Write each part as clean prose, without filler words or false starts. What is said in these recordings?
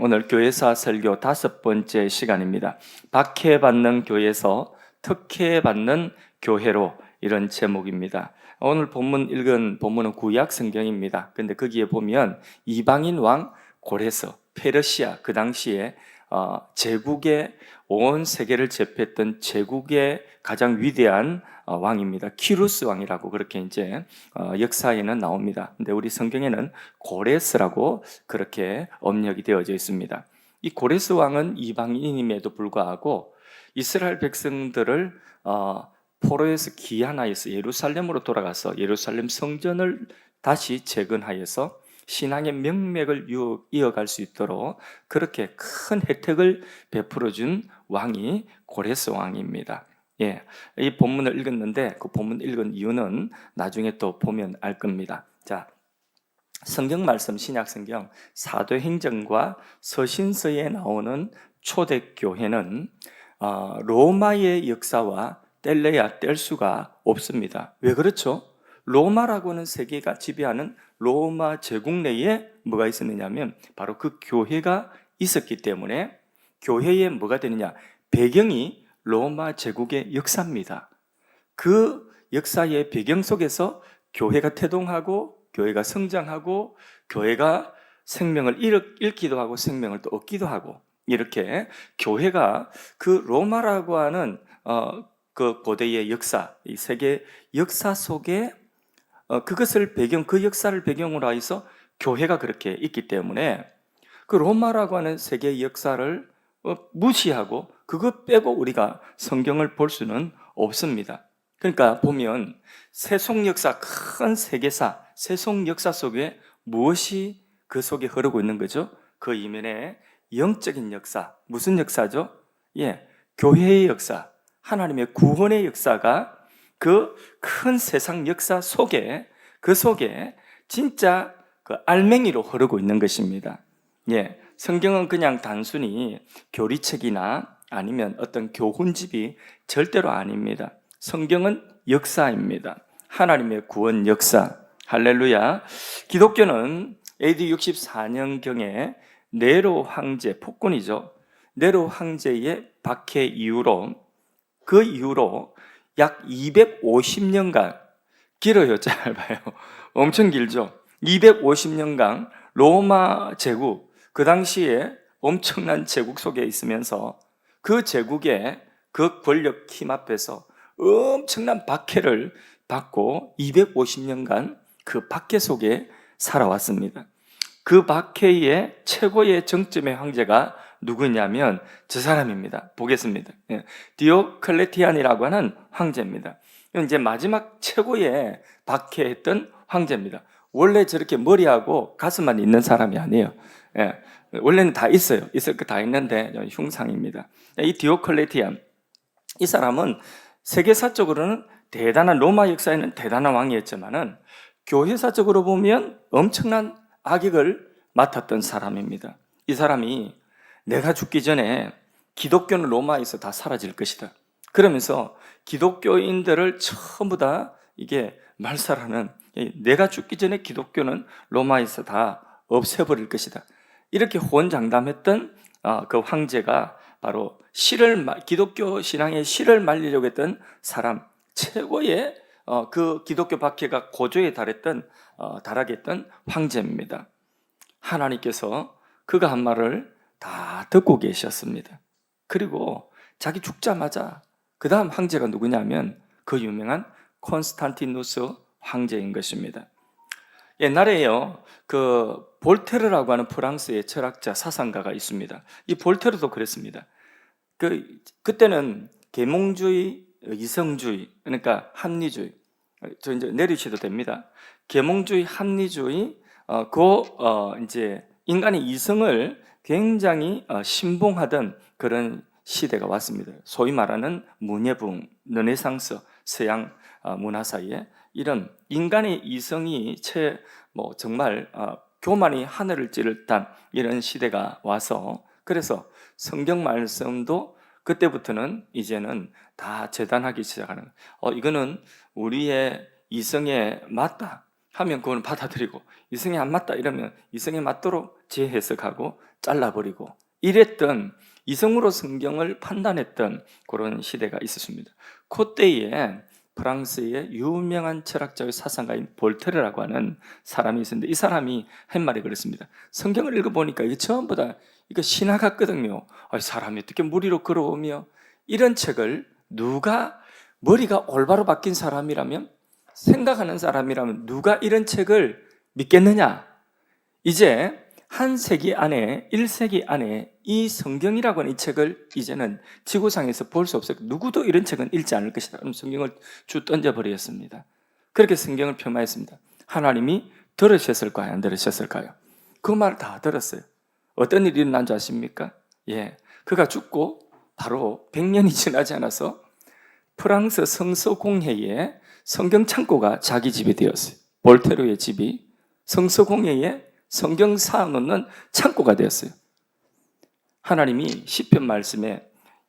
오늘 교회사 설교 5번째 시간입니다. 박해받는 교회에서 특혜받는 교회로, 이런 제목입니다. 오늘 읽은 본문은 구약 성경입니다. 근데 거기에 보면 이방인 왕 고레스, 페르시아, 그 당시에 제국의 온 세계를 제패했던 제국의 가장 위대한 왕입니다. 키루스 왕이라고 그렇게 이제 역사에는 나옵니다. 근데 우리 성경에는 고레스라고 그렇게 업력이 되어져 있습니다. 이 고레스 왕은 이방인임에도 불구하고 이스라엘 백성들을 포로에서 귀환하여서 예루살렘으로 돌아가서 예루살렘 성전을 다시 재건하여서 신앙의 명맥을 이어갈 수 있도록 그렇게 큰 혜택을 베풀어 준 왕이 고레스 왕입니다. 이 본문을 읽었는데 그 본문 읽은 이유는 나중에 또 보면 알 겁니다. 자, 성경 말씀, 신약 성경 사도행전과 서신서에 나오는 초대교회는 로마의 역사와 뗄 수가 없습니다. 왜 그렇죠? 로마라고 하는 세계가 지배하는 로마 제국 내에 뭐가 있었느냐면 바로 그 교회가 있었기 때문에 교회에 뭐가 되느냐? 배경이 로마 제국의 역사입니다. 그 역사의 배경 속에서 교회가 태동하고 교회가 성장하고 교회가 생명을 잃기도 하고 생명을 또 얻기도 하고, 이렇게 교회가 그 로마라고 하는 그 고대의 역사, 이 세계 역사 속에 그것을 그 역사를 배경으로 해서 교회가 그렇게 있기 때문에 그 로마라고 하는 세계의 역사를 무시하고 그것 빼고 우리가 성경을 볼 수는 없습니다. 그러니까 보면 세속 역사, 큰 세계사, 세속 역사 속에 무엇이 그 속에 흐르고 있는 거죠? 그 이면에 영적인 역사, 무슨 역사죠? 교회의 역사, 하나님의 구원의 역사가 그 큰 세상 역사 속에, 그 속에 진짜 그 알맹이로 흐르고 있는 것입니다. 성경은 그냥 단순히 교리책이나 아니면 어떤 교훈집이 절대로 아닙니다. 성경은 역사입니다. 하나님의 구원 역사. 할렐루야. 기독교는 AD 64년경에 네로 황제, 폭군이죠. 네로 황제의 박해 이후로, 그 이후로 약 250년간, 길어요, 짧아요? 엄청 길죠? 250년간 로마 제국, 그 당시에 엄청난 제국 속에 있으면서 그 제국의 그 권력 힘 앞에서 엄청난 박해를 받고 250년간 그 박해 속에 살아왔습니다. 그 박해의 최고의 정점의 황제가 누구냐면 저 사람입니다. 보겠습니다. 디오클레티안이라고 하는 황제입니다. 이제 마지막 최고의 박해했던 황제입니다. 원래 저렇게 머리하고 가슴만 있는 사람이 아니에요. 원래는 다 있어요. 있을 거 다 있는데 흉상입니다. 이 디오클레티안, 이 사람은 세계사적으로는 대단한, 로마 역사에는 대단한 왕이었지만은 교회사적으로 보면 엄청난 악역을 맡았던 사람입니다. 이 사람이 내가 죽기 전에 기독교는 로마에서 다 사라질 것이다, 그러면서 기독교인들을 전부 다 이게 말살하는, 내가 죽기 전에 기독교는 로마에서 다 없애버릴 것이다, 이렇게 호언장담했던 그 황제가 바로 기독교 신앙의 실을 말리려고 했던 사람, 최고의 그 기독교 박해가 고조에 달하겠던 황제입니다. 하나님께서 그가 한 말을 다 듣고 계셨습니다. 그리고 자기 죽자마자 그 다음 황제가 누구냐면 그 유명한 콘스탄티누스 황제인 것입니다. 옛날에요, 그 볼테르라고 하는 프랑스의 철학자, 사상가가 있습니다. 이 볼테르도 그랬습니다. 그때는 계몽주의, 이성주의, 그러니까 합리주의, 저 이제 내리셔도 됩니다. 계몽주의, 합리주의, 이제 인간의 이성을 굉장히 신봉하던 그런 시대가 왔습니다. 소위 말하는 문예부흥, 르네상스, 서양 문화 사이에 이런 인간의 이성이 정말 교만이 하늘을 찌를 듯한 이런 시대가 와서, 그래서 성경 말씀도 그때부터는 이제는 다 재단하기 시작하는, 이거는 우리의 이성에 맞다, 하면 그거는 받아들이고, 이성에 안 맞다 이러면 이성에 맞도록 재해석하고 잘라버리고, 이랬던, 이성으로 성경을 판단했던 그런 시대가 있었습니다. 그때에 프랑스의 유명한 철학자의 사상가인 볼테르라고 하는 사람이 있었는데, 이 사람이 한 말이 그렇습니다. 성경을 읽어보니까 이게 전부 다 이거 신화 같거든요. 사람이 어떻게 무리로 걸어오며, 이런 책을 누가, 머리가 올바로 바뀐 사람이라면, 생각하는 사람이라면 누가 이런 책을 믿겠느냐? 이제 한 세기 안에, 1세기 안에 이 성경이라고 하는 이 책을 이제는 지구상에서 볼 수 없어요. 누구도 이런 책은 읽지 않을 것이다. 그럼 성경을 쭉 던져버렸습니다. 그렇게 성경을 폄하했습니다. 하나님이 들으셨을까요? 안 들으셨을까요? 그 말 다 들었어요. 어떤 일이 일어난 줄 아십니까? 예, 그가 죽고 바로 100년이 지나지 않아서 프랑스 성서공회에 성경 창고가 자기 집이 되었어요. 볼테르의 집이 성서공회에 성경 쌓아놓는 창고가 되었어요. 하나님이 시편 말씀에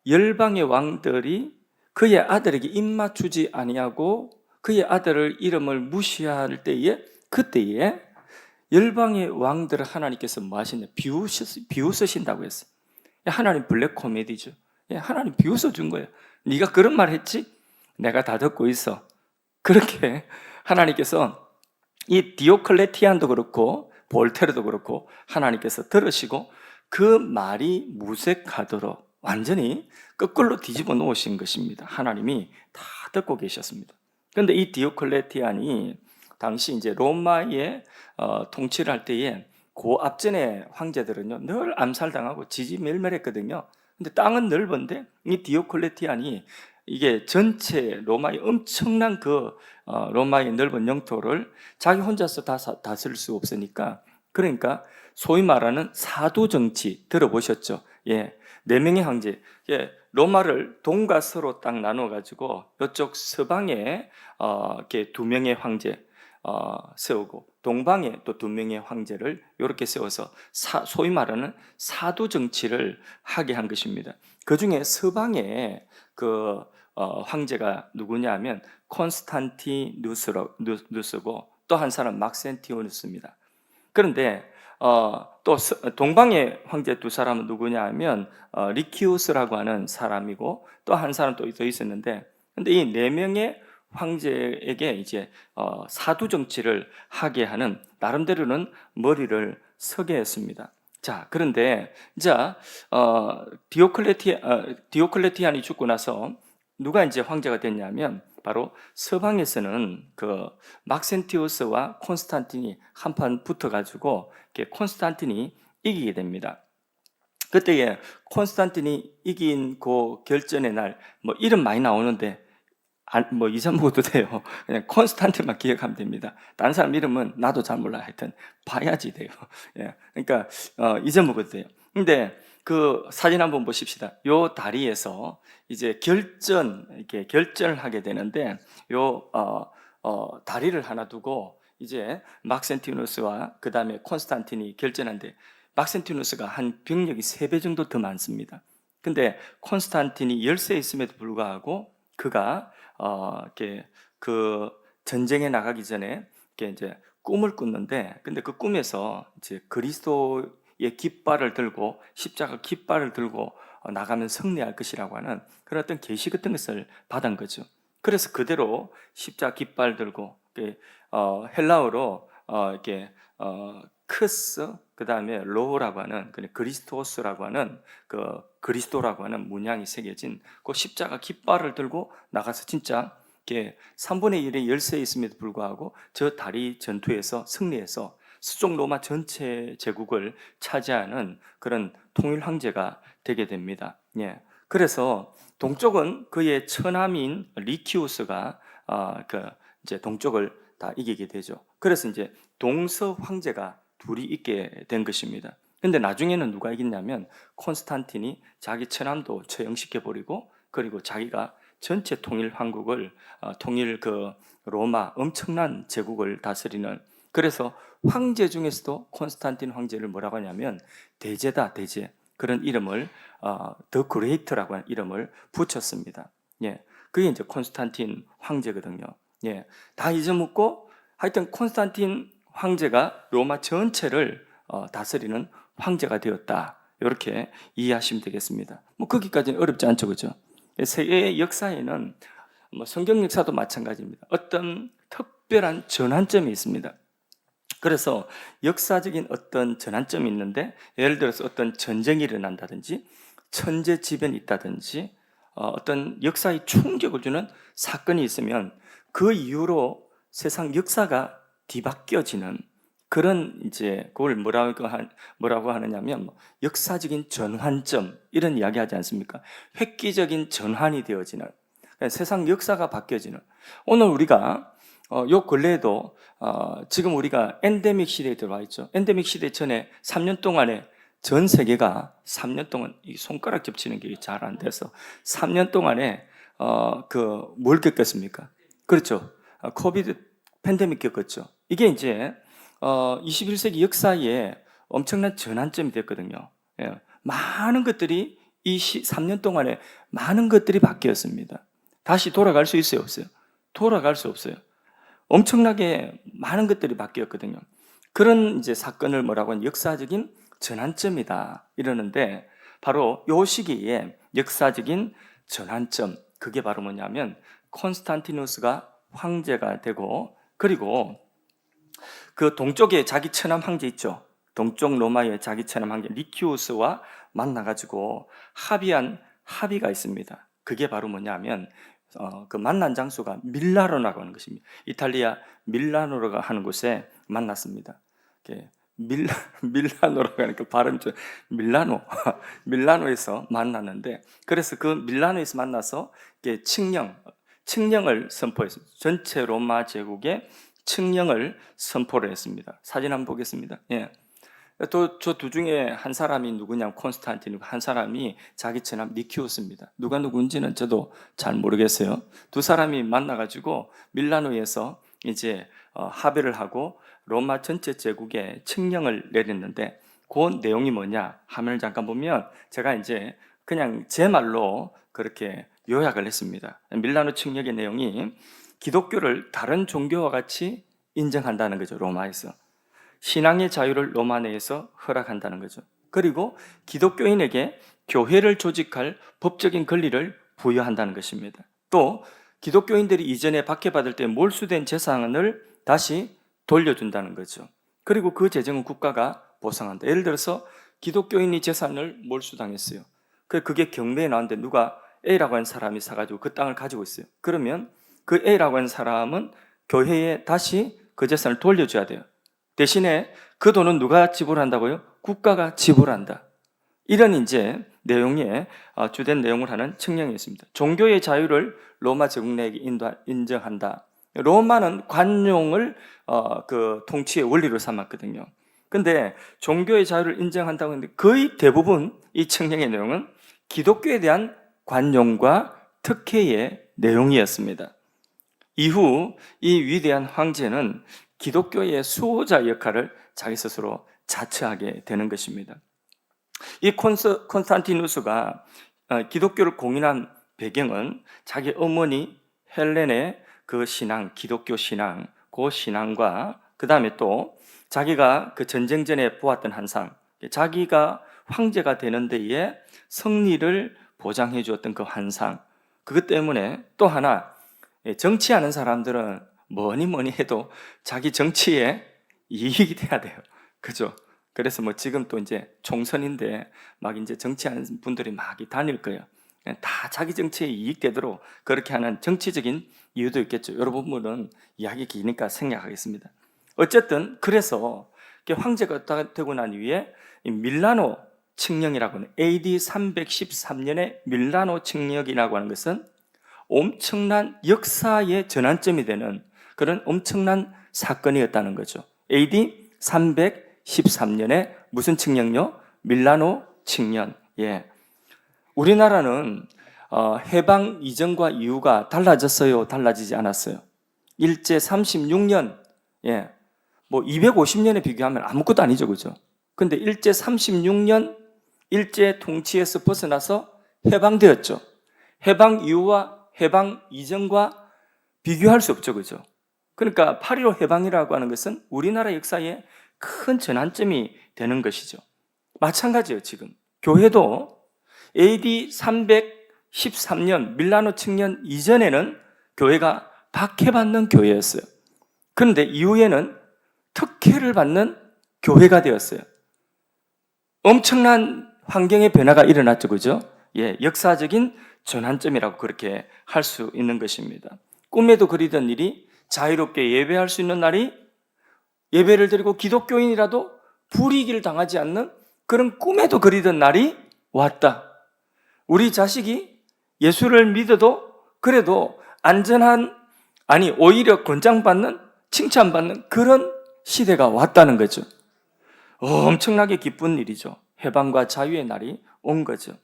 열방의 왕들이 그의 아들에게 입맞추지 아니하고 그의 아들을 이름을 무시할 때에, 그때에 열방의 왕들을 하나님께서 뭐 하시냐? 비웃으신다고 했어요. 하나님 블랙 코미디죠. 하나님 비웃어 준 거예요. 네가 그런 말 했지? 내가 다 듣고 있어. 그렇게 하나님께서 이 디오클레티안도 그렇고 볼테르도 그렇고 하나님께서 들으시고 그 말이 무색하도록 완전히 거꾸로 뒤집어 놓으신 것입니다. 하나님이 다 듣고 계셨습니다. 그런데 이 디오클레티안이 당시 이제 로마의 통치를 할 때에 그 앞전의 황제들은요 늘 암살당하고 지지멸멸했거든요. 근데 땅은 넓은데 이 디오클레티안이 이게 전체 로마의 엄청난 로마의 넓은 영토를 자기 혼자서 다 다스릴 수 없으니까, 그러니까 소위 말하는 사도 정치 들어보셨죠? 예, 네 명의 황제. 예, 로마를 동과 서로 딱 나눠 가지고 이쪽 서방에 이렇게 두 명의 황제 세우고 동방에 또 두 명의 황제를 이렇게 세워서 소위 말하는 사도 정치를 하게 한 것입니다. 그 중에 서방에 황제가 누구냐면 콘스탄티누스고 또 한 사람 막센티오누스입니다. 그런데 또 동방의 황제 두 사람은 누구냐면 리키우스라고 하는 사람이고 또 한 사람 또 있었는데, 근데 이 네 명의 황제에게 이제 사두 정치를 하게 하는 나름대로는 머리를 서게 했습니다. 자, 그런데 디오클레티안이 죽고 나서 누가 이제 황제가 됐냐면 바로 서방에서는 그 막센티우스와 콘스탄틴이 한판 붙어가지고 콘스탄틴이 이기게 됩니다. 그때에 콘스탄틴이 이긴 그 결전의 날, 뭐 이름 많이 나오는데 뭐 잊어먹어도 돼요. 그냥 콘스탄틴만 기억하면 됩니다. 다른 사람 이름은 나도 잘 몰라. 하여튼 봐야지 돼요. 예, 그러니까 잊어먹어도 돼요. 근데 그 사진 한번 보십시다. 요 다리에서 이제 이렇게 결전을 하게 되는데 요 다리를 하나 두고 이제 막센티누스와 그 다음에 콘스탄틴이 결전한데, 막센티누스가 한 병력이 3배 정도 더 많습니다. 근데 콘스탄틴이 열세에 있음에도 불구하고 그가 이렇게 그 전쟁에 나가기 전에 이렇게 이제 꿈을 꿨는데, 근데 그 꿈에서 이제 그리스도의 깃발을 들고 십자가 깃발을 들고 나가면 승리할 것이라고 하는 그런 어떤 계시 같은 것을 받은 거죠. 그래서 그대로 십자가 깃발 들고 헬라어로 이렇게 크스 그 다음에 로라고 하는 그리스토스라고 하는 그리스도라고 하는 문양이 새겨진 그 십자가 깃발을 들고 나가서 진짜 이렇게 3분의 1의 열세에 있음에도 불구하고 저 다리 전투에서 승리해서 서쪽 로마 전체 제국을 차지하는 그런 통일 황제가 되게 됩니다. 예. 그래서 동쪽은 그의 처남인 리키우스가 이제 동쪽을 다 이기게 되죠. 그래서 이제 동서 황제가 둘이 있게 된 것입니다. 근데 나중에는 누가 이겼냐면 콘스탄틴이 자기 처남도 처형시켜 버리고, 그리고 자기가 전체 통일 황국을 통일 로마 엄청난 제국을 다스리는, 그래서 황제 중에서도 콘스탄틴 황제를 뭐라고 하냐면 대제다, 대제. 그런 이름을 더 그레이트라고 하는 이름을 붙였습니다. 예. 그게 이제 콘스탄틴 황제거든요. 예. 다 잊어먹고 하여튼 콘스탄틴 황제가 로마 전체를 다스리는 황제가 되었다. 이렇게 이해하시면 되겠습니다. 뭐 거기까지는 어렵지 않죠, 그죠? 세계의 역사에는 뭐 성경 역사도 마찬가지입니다. 어떤 특별한 전환점이 있습니다. 그래서 역사적인 어떤 전환점이 있는데, 예를 들어서 어떤 전쟁이 일어난다든지 천재지변이 있다든지 어떤 역사의 충격을 주는 사건이 있으면 그 이후로 세상 역사가 뒤바뀌어지는 그런 이제 그걸 뭐라고 하느냐면 역사적인 전환점 이런 이야기 하지 않습니까? 획기적인 전환이 되어지는 세상 역사가 바뀌어지는 오늘 우리가 요 근래에도 지금 우리가 엔데믹 시대에 들어와 있죠. 엔데믹 시대 전에 3년 동안에 전 세계가 3년 동안 이 손가락 접치는 게 잘 안 돼서 3년 동안에 뭘 겪었습니까? 그렇죠. 코비드 팬데믹 겪었죠. 이게 이제 21세기 역사에 엄청난 전환점이 됐거든요. 예. 많은 것들이 이 3년 동안에 많은 것들이 바뀌었습니다. 다시 돌아갈 수 있어요, 없어요? 돌아갈 수 없어요. 엄청나게 많은 것들이 바뀌었거든요. 그런 이제 사건을 뭐라고 하는 역사적인 전환점이다 이러는데 바로 요 시기에 역사적인 전환점 그게 바로 뭐냐면 콘스탄티누스가 황제가 되고 그리고 그 동쪽에 자기 처남 황제 있죠. 동쪽 로마의 자기 처남 황제 리키우스와 만나가지고 합의가 있습니다. 그게 바로 뭐냐면 그 만난 장소가 밀라노라고 하는 것입니다. 이탈리아 밀라노라고 하는 곳에 만났습니다. 밀라노라고 하니까 발음이 좀 밀라노에서 만났는데 그래서 그 밀라노에서 만나서 칙령을 선포했습니다. 전체 로마 제국의 칙령을 선포를 했습니다. 사진 한번 보겠습니다. 예. 또 저 두 중에 한 사람이 누구냐면 콘스탄티누스, 한 사람이 자기 처남 니키우스입니다. 누가 누군지는 저도 잘 모르겠어요. 두 사람이 만나가지고 밀라노에서 이제 합의를 하고 로마 전체 제국에 칙령을 내렸는데 그 내용이 뭐냐 하면을 잠깐 보면 제가 이제 그냥 제 말로 그렇게 요약을 했습니다. 밀라노 칙령의 내용이 기독교를 다른 종교와 같이 인정한다는 거죠. 로마에서 신앙의 자유를 로마 내에서 허락한다는 거죠. 그리고 기독교인에게 교회를 조직할 법적인 권리를 부여한다는 것입니다. 또 기독교인들이 이전에 박해받을 때 몰수된 재산을 다시 돌려준다는 거죠. 그리고 그 재정은 국가가 보상한다. 예를 들어서 기독교인이 재산을 몰수당했어요. 그게 경매에 나왔는데 누가 A라고 하는 사람이 사가지고 그 땅을 가지고 있어요. 그러면 그 A라고 하는 사람은 교회에 다시 그 재산을 돌려줘야 돼요. 대신에 그 돈은 누가 지불한다고요? 국가가 지불한다. 이런 이제 내용에 주된 내용을 하는 칙령이 있습니다. 종교의 자유를 로마 제국 내에게 인정한다. 로마는 관용을 그 통치의 원리로 삼았거든요. 근데 종교의 자유를 인정한다고 했는데 거의 대부분 이 칙령의 내용은 기독교에 대한 관용과 특혜의 내용이었습니다. 이후 이 위대한 황제는 기독교의 수호자 역할을 자기 스스로 자처하게 되는 것입니다. 이 콘스탄티누스가 기독교를 공인한 배경은 자기 어머니 헬렌의 그 신앙, 기독교 신앙, 그 신앙과 그 다음에 또 자기가 그 전쟁 전에 보았던 환상, 자기가 황제가 되는 데에 승리를 보장해 주었던 그 환상, 그것 때문에 또 하나 정치하는 사람들은 뭐니 해도 자기 정치에 이익이 돼야 돼요. 그죠? 그래서 뭐 지금 또 이제 총선인데 막 이제 정치하는 분들이 막 다닐 거예요. 다 자기 정치에 이익되도록 그렇게 하는 정치적인 이유도 있겠죠. 여러분은 이야기 기니까 생략하겠습니다. 어쨌든 그래서 황제가 되고 난 이후에 밀라노 칙령이라고 하는 AD 313년에 밀라노 칙령이라고 하는 것은 엄청난 역사의 전환점이 되는 그런 엄청난 사건이었다는 거죠. AD 313년에 무슨 칙령요? 밀라노 칙령. 예. 우리나라는 해방 이전과 이후가 달라졌어요? 달라지지 않았어요? 일제 36년, 예. 뭐 250년에 비교하면 아무것도 아니죠, 그죠? 근데 일제 36년, 일제 통치에서 벗어나서 해방되었죠. 해방 이후와 해방 이전과 비교할 수 없죠, 그죠? 그러니까 8.15 해방이라고 하는 것은 우리나라 역사의 큰 전환점이 되는 것이죠. 마찬가지예요. 지금 교회도 AD 313년 밀라노 칙년 이전에는 교회가 박해받는 교회였어요. 그런데 이후에는 특혜를 받는 교회가 되었어요. 엄청난 환경의 변화가 일어났죠. 그죠? 예, 역사적인 전환점이라고 그렇게 할 수 있는 것입니다. 꿈에도 그리던 일이 자유롭게 예배할 수 있는 날이, 예배를 드리고 기독교인이라도 불이익을 당하지 않는 그런 꿈에도 그리던 날이 왔다. 우리 자식이 예수를 믿어도 그래도 안전한, 아니 오히려 권장받는, 칭찬받는 그런 시대가 왔다는 거죠. 엄청나게 기쁜 일이죠. 해방과 자유의 날이 온 거죠.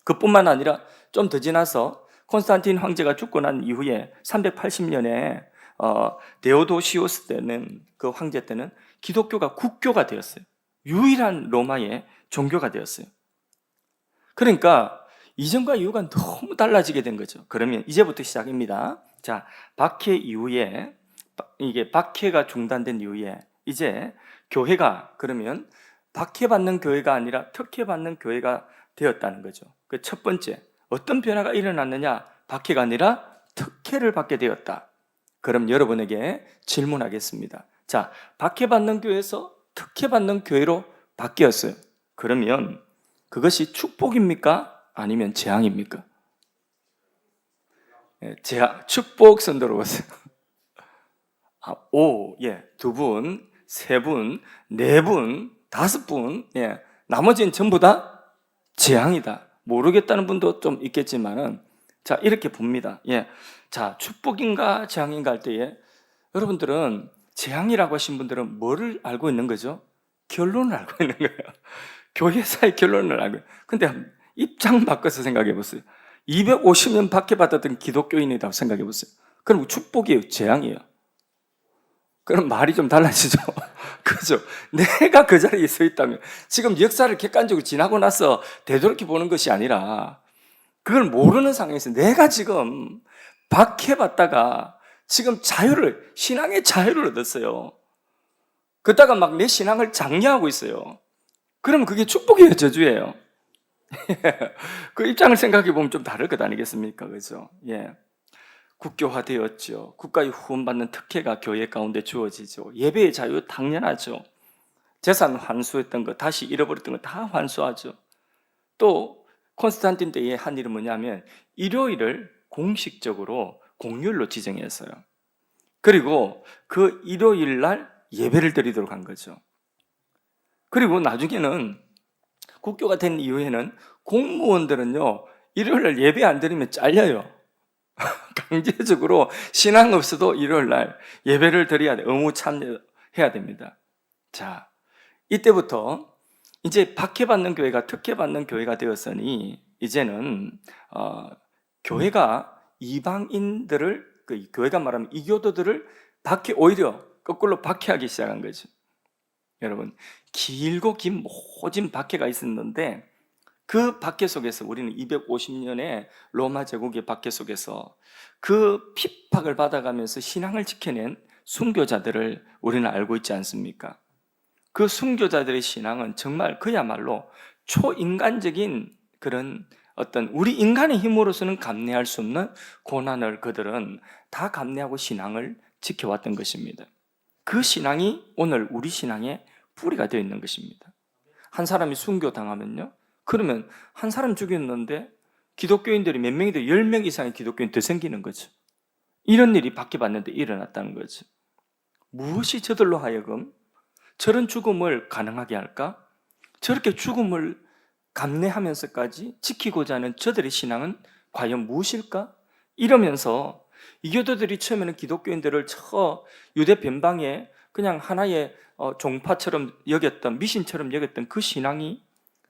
그뿐만 아니라 좀 더 지나서 콘스탄틴 황제가 죽고 난 이후에 380년에 데오도시오스 때는, 그 황제 때는 기독교가 국교가 되었어요. 유일한 로마의 종교가 되었어요. 그러니까 이전과 이후가 너무 달라지게 된 거죠. 그러면 이제부터 시작입니다. 자, 박해 이후에, 이게 박해가 중단된 이후에 이제 교회가 그러면 박해받는 교회가 아니라 특혜받는 교회가 되었다는 거죠. 그 첫 번째, 어떤 변화가 일어났느냐? 박해가 아니라 특혜를 받게 되었다. 그럼 여러분에게 질문하겠습니다. 자, 박해받는 교회에서 특혜받는 교회로 바뀌었어요. 그러면 그것이 축복입니까? 아니면 재앙입니까? 재앙, 축복 손 들어보세요. 예, 2분, 3분, 4분, 5분, 예, 나머지는 전부 다 재앙이다. 모르겠다는 분도 좀 있겠지만은, 자, 이렇게 봅니다. 예, 자, 축복인가 재앙인가 할 때에 여러분들은 재앙이라고 하신 분들은 뭐를 알고 있는 거죠? 결론을 알고 있는 거예요. 교회사의 결론을 알고. 근데 입장 바꿔서 생각해 보세요. 250년 박해받았던 기독교인이라고 생각해 보세요. 그럼 축복이에요, 재앙이에요? 그럼 말이 좀 달라지죠. 그죠? 내가 그 자리에 서 있다면, 지금 역사를 객관적으로 지나고 나서 되돌이켜 보는 것이 아니라, 그걸 모르는 상황에서 내가 지금 박해받다가 지금 자유를, 신앙의 자유를 얻었어요. 그러다가 막 내 신앙을 장려하고 있어요. 그러면 그게 축복이에요, 저주예요? 그 입장을 생각해 보면 좀 다를 것 아니겠습니까? 그죠? 예. 국교화되었죠. 국가의 후원받는 특혜가 교회 가운데 주어지죠. 예배의 자유 당연하죠. 재산 환수했던 거, 다시 잃어버렸던 거 다 환수하죠. 또 콘스탄틴 때의 한 일은 뭐냐면 일요일을 공식적으로 공휴일로 지정했어요. 그리고 그 일요일 날 예배를 드리도록 한 거죠. 그리고 나중에는 국교가 된 이후에는 공무원들은요, 일요일 날 예배 안 드리면 잘려요. 강제적으로 신앙 없어도 일요일 날 예배를 드려야 돼. 의무 참여해야 됩니다. 자, 이때부터 이제 박해받는 교회가 특혜받는 교회가 되었으니 이제는 교회가 이방인들을, 그 교회가 말하면 이교도들을 오히려 거꾸로 박해하기 시작한 거죠. 여러분, 길고 긴 모진 박해가 있었는데 그 박해 속에서 우리는 250년의 로마 제국의 박해 속에서 그 핍박을 받아가면서 신앙을 지켜낸 순교자들을 우리는 알고 있지 않습니까? 그 순교자들의 신앙은 정말 그야말로 초인간적인 그런 어떤 우리 인간의 힘으로서는 감내할 수 없는 고난을 그들은 다 감내하고 신앙을 지켜왔던 것입니다. 그 신앙이 오늘 우리 신앙의 뿌리가 되어 있는 것입니다. 한 사람이 순교당하면요, 그러면 한 사람 죽였는데 기독교인들이 몇 명이든 10명 이상의 기독교인 더 생기는 거죠. 이런 일이 박해받는데 일어났다는 거죠. 무엇이 저들로 하여금 저런 죽음을 가능하게 할까? 저렇게 죽음을 감내하면서까지 지키고자 하는 저들의 신앙은 과연 무엇일까? 이러면서 이교도들이 처음에는 기독교인들을 저 유대 변방에 그냥 하나의 종파처럼 여겼던, 미신처럼 여겼던 그 신앙이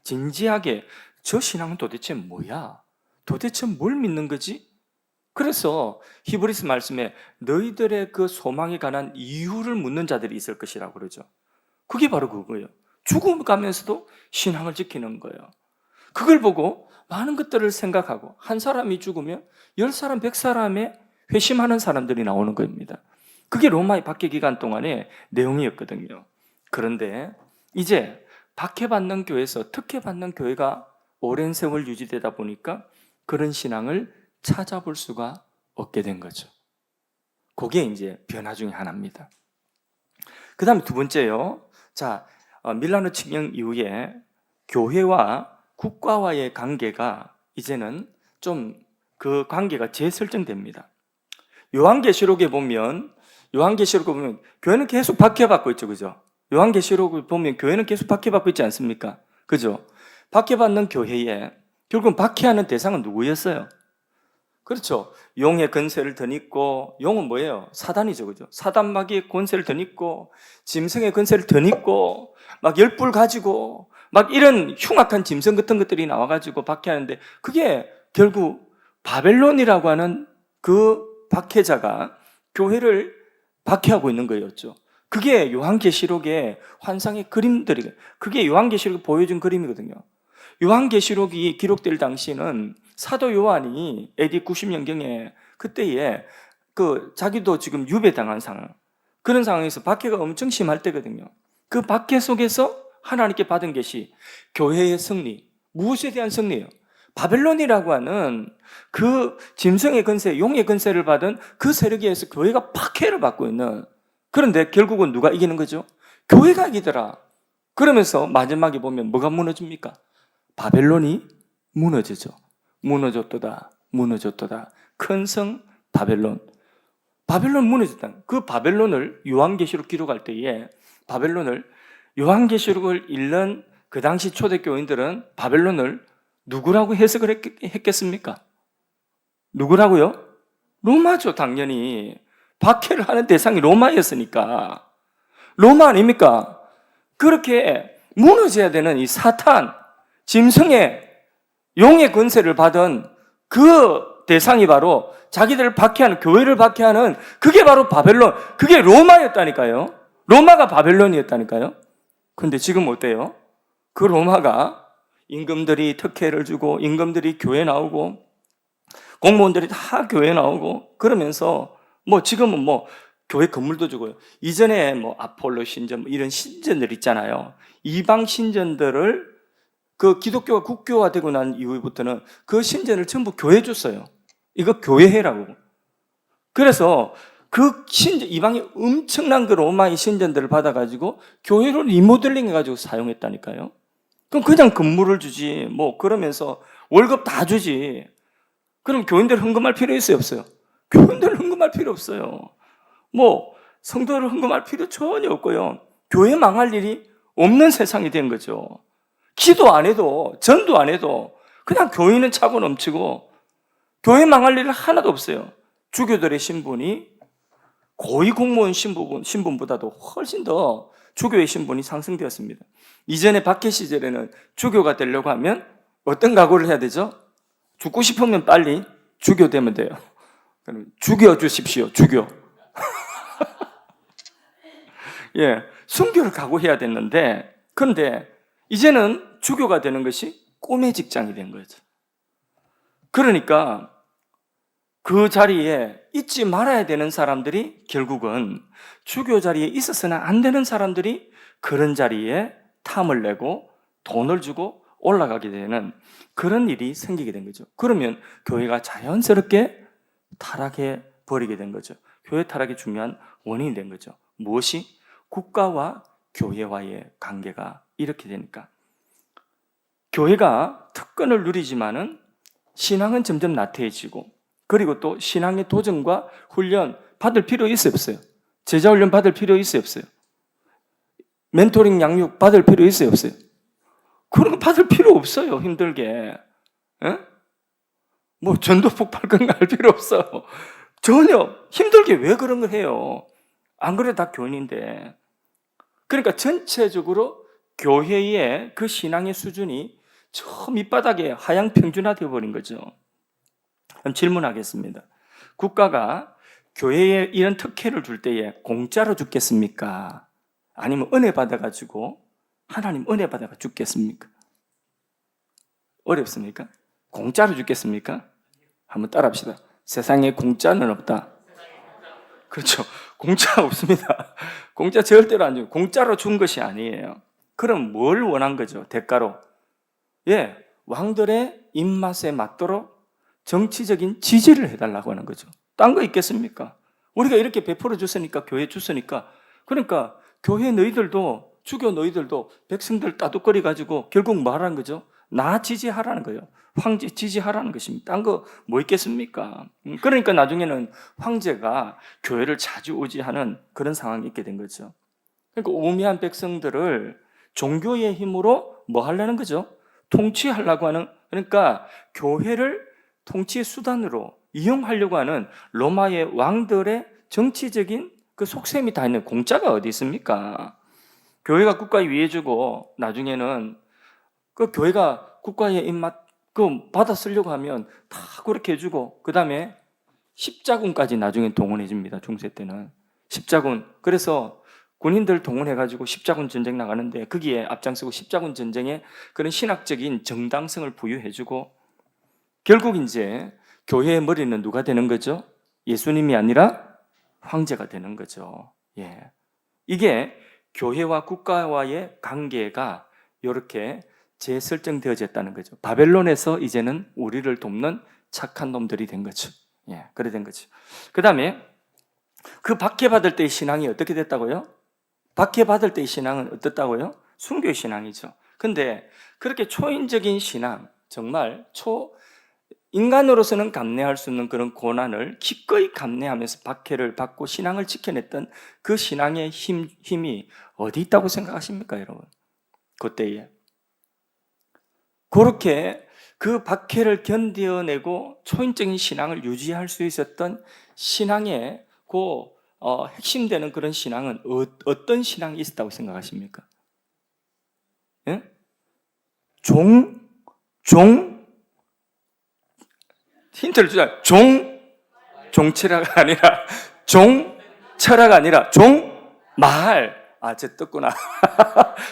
진지하게 저 신앙은 도대체 뭐야? 도대체 뭘 믿는 거지? 그래서 히브리서 말씀에 너희들의 그 소망에 관한 이유를 묻는 자들이 있을 것이라고 그러죠. 그게 바로 그거예요. 죽어가면서도 신앙을 지키는 거예요. 그걸 보고 많은 것들을 생각하고 한 사람이 죽으면 10사람, 100사람의 회심하는 사람들이 나오는 겁니다. 그게 로마의 박해 기간 동안의 내용이었거든요. 그런데 이제 박해받는 교회에서 특혜받는 교회가 오랜 세월 유지되다 보니까 그런 신앙을 찾아볼 수가 없게 된 거죠. 그게 이제 변화 중에 하나입니다. 그 다음에 두 번째요. 자, 밀라노 칙령 이후에 교회와 국가와의 관계가 이제는 좀 그 관계가 재설정됩니다. 요한계시록에 보면 교회는 계속 박해받고 있죠. 그죠? 요한계시록을 보면 교회는 계속 박해받고 있지 않습니까? 그죠? 박해받는 교회에 결국 박해하는 대상은 누구였어요? 그렇죠. 용의 권세를 덧입고, 용은 뭐예요? 사단이죠. 그죠? 사단 마귀의 권세를 덧입고, 짐승의 권세를 덧입고, 막 열불 가지고, 막 이런 흉악한 짐승 같은 것들이 나와가지고 박해하는데, 그게 결국 바벨론이라고 하는 그 박해자가 교회를 박해하고 있는 거였죠. 그게 요한계시록의 환상의 그림들이, 그게 요한계시록이 보여준 그림이거든요. 요한계시록이 기록될 당시는 사도 요한이 AD 90년경에 그때에 자기도 지금 유배당한 상황, 그런 상황에서 박해가 엄청 심할 때거든요. 그 박해 속에서 하나님께 받은 것이 교회의 승리. 무엇에 대한 승리예요? 바벨론이라고 하는 그 짐승의 권세, 용의 권세를 받은 그 세력에 의해서 교회가 박해를 받고 있는, 그런데 결국은 누가 이기는 거죠? 교회가 이기더라. 그러면서 마지막에 보면 뭐가 무너집니까? 바벨론이 무너지죠. 무너졌도다. 큰 성 바벨론. 바벨론 무너졌다. 그 바벨론을 요한계시록 기록할 때에 요한계시록을 읽는 그 당시 초대교인들은 바벨론을 누구라고 해석을 했겠습니까? 누구라고요? 로마죠, 당연히. 박해를 하는 대상이 로마였으니까. 로마 아닙니까? 그렇게 무너져야 되는 이 사탄, 짐승의 용의 권세를 받은 그 대상이 바로 자기들을 박해하는, 교회를 박해하는, 그게 바로 바벨론, 그게 로마였다니까요. 로마가 바벨론이었다니까요. 근데 지금 어때요? 그 로마가 임금들이 특혜를 주고, 임금들이 교회 나오고, 공무원들이 다 교회 나오고, 그러면서 지금은 교회 건물도 주고요. 이전에 아폴로 신전 이런 신전들 있잖아요. 이방 신전들을 그 기독교가 국교화되고 난 이후부터는 그 신전을 전부 교회 줬어요. 이거 교회해라고. 그래서 그 신전, 이방이 엄청난 그 로마의 신전들을 받아가지고 교회로 리모델링 해가지고 사용했다니까요. 그럼 그냥 건물을 주지, 그러면서 월급 다 주지. 그럼 교인들 헌금할 필요 있어요, 없어요? 교인들 헌금할 필요 없어요. 성도를 헌금할 필요 전혀 없고요. 교회 망할 일이 없는 세상이 된 거죠. 기도 안 해도, 전도 안 해도 그냥 교인은 차고 넘치고 교회 망할 일은 하나도 없어요. 주교들의 신분이 고위 공무원 신분보다도 훨씬 더 주교의 신분이 상승되었습니다. 이전에 박해 시절에는 주교가 되려고 하면 어떤 각오를 해야 되죠? 죽고 싶으면 빨리 주교 되면 돼요. 그럼 죽여주십시오, 주교. 예, 순교를 각오해야 됐는데, 그런데 이제는 주교가 되는 것이 꿈의 직장이 된 거죠. 그러니까 그 자리에 있지 말아야 되는 사람들이 결국은 주교 자리에 있어서는 안 되는 사람들이 그런 자리에 탐을 내고 돈을 주고 올라가게 되는 그런 일이 생기게 된 거죠. 그러면 교회가 자연스럽게 타락해 버리게 된 거죠. 교회 타락의 중요한 원인이 된 거죠. 무엇이? 국가와 교회와의 관계가 이렇게 되니까. 교회가 특권을 누리지만은 신앙은 점점 나태해지고, 그리고 또 신앙의 도전과 훈련 받을 필요 있어요, 없어요? 제자 훈련 받을 필요 있어요, 없어요? 멘토링 양육 받을 필요 있어요, 없어요? 그런 거 받을 필요 없어요, 힘들게. 에? 전도 폭발 그런 거 할 필요 없어. 전혀 힘들게 왜 그런 걸 해요? 안 그래도 다 교인인데. 그러니까 전체적으로 교회의 그 신앙의 수준이 저 밑바닥에 하향 평준화되어 버린 거죠. 그럼 질문하겠습니다. 국가가 교회에 이런 특혜를 줄 때에 공짜로 주겠습니까? 아니면 은혜 받아가지고 하나님 은혜 받아가 주겠습니까? 어렵습니까? 공짜로 주겠습니까? 한번 따라합시다. 세상에 공짜는 없다. 그렇죠. 공짜 없습니다. 공짜 절대로 안 줘요. 공짜로 준 것이 아니에요. 그럼 뭘 원한 거죠? 대가로. 예, 왕들의 입맛에 맞도록 정치적인 지지를 해달라고 하는 거죠. 딴 거 있겠습니까? 우리가 이렇게 베풀어 줬으니까, 교회 줬으니까, 그러니까 교회 너희들도, 주교 너희들도 백성들 따둑거리 가지고 결국 뭐 하라는 거죠? 나 지지하라는 거예요. 황제 지지하라는 것입니다. 딴 거 뭐 있겠습니까? 그러니까 나중에는 황제가 교회를 자주 오지하는 그런 상황이 있게 된 거죠. 그러니까 오미한 백성들을 종교의 힘으로 뭐 하려는 거죠? 통치하려고 하는, 그러니까 교회를 통치의 수단으로 이용하려고 하는 로마의 왕들의 정치적인 그 속셈이 다 있는, 공짜가 어디 있습니까? 교회가 국가에 위해주고 나중에는 그 교회가 국가의 입맛 그 받아 쓰려고 하면 다 그렇게 해주고, 그 다음에 십자군까지 나중에 동원해 줍니다. 중세 때는 십자군. 그래서 군인들 동원해가지고 십자군 전쟁 나가는데 거기에 앞장서고 십자군 전쟁에 그런 신학적인 정당성을 부여해주고, 결국 이제 교회의 머리는 누가 되는 거죠? 예수님이 아니라 황제가 되는 거죠. 예. 이게 교회와 국가와의 관계가 이렇게 재설정되어졌다는 거죠. 바벨론에서 이제는 우리를 돕는 착한 놈들이 된 거죠. 예, 그래 된 거죠. 그 다음에 그 박해받을 때의 신앙이 어떻게 됐다고요? 박해받을 때의 신앙은 어떻다고요? 순교의 신앙이죠. 근데 그렇게 초인적인 신앙, 정말 인간으로서는 감내할 수 없는 그런 고난을 기꺼이 감내하면서 박해를 받고 신앙을 지켜냈던 그 신앙의 힘이 어디 있다고 생각하십니까, 여러분? 그때에. 그렇게 그 박해를 견뎌내고 초인적인 신앙을 유지할 수 있었던 신앙의 핵심되는 그런 신앙은 어떤 신앙이 있었다고 생각하십니까? 예? 힌트를 주자. 종철학 아니라 종철학 아니라 종말. 아, 제 떴구나.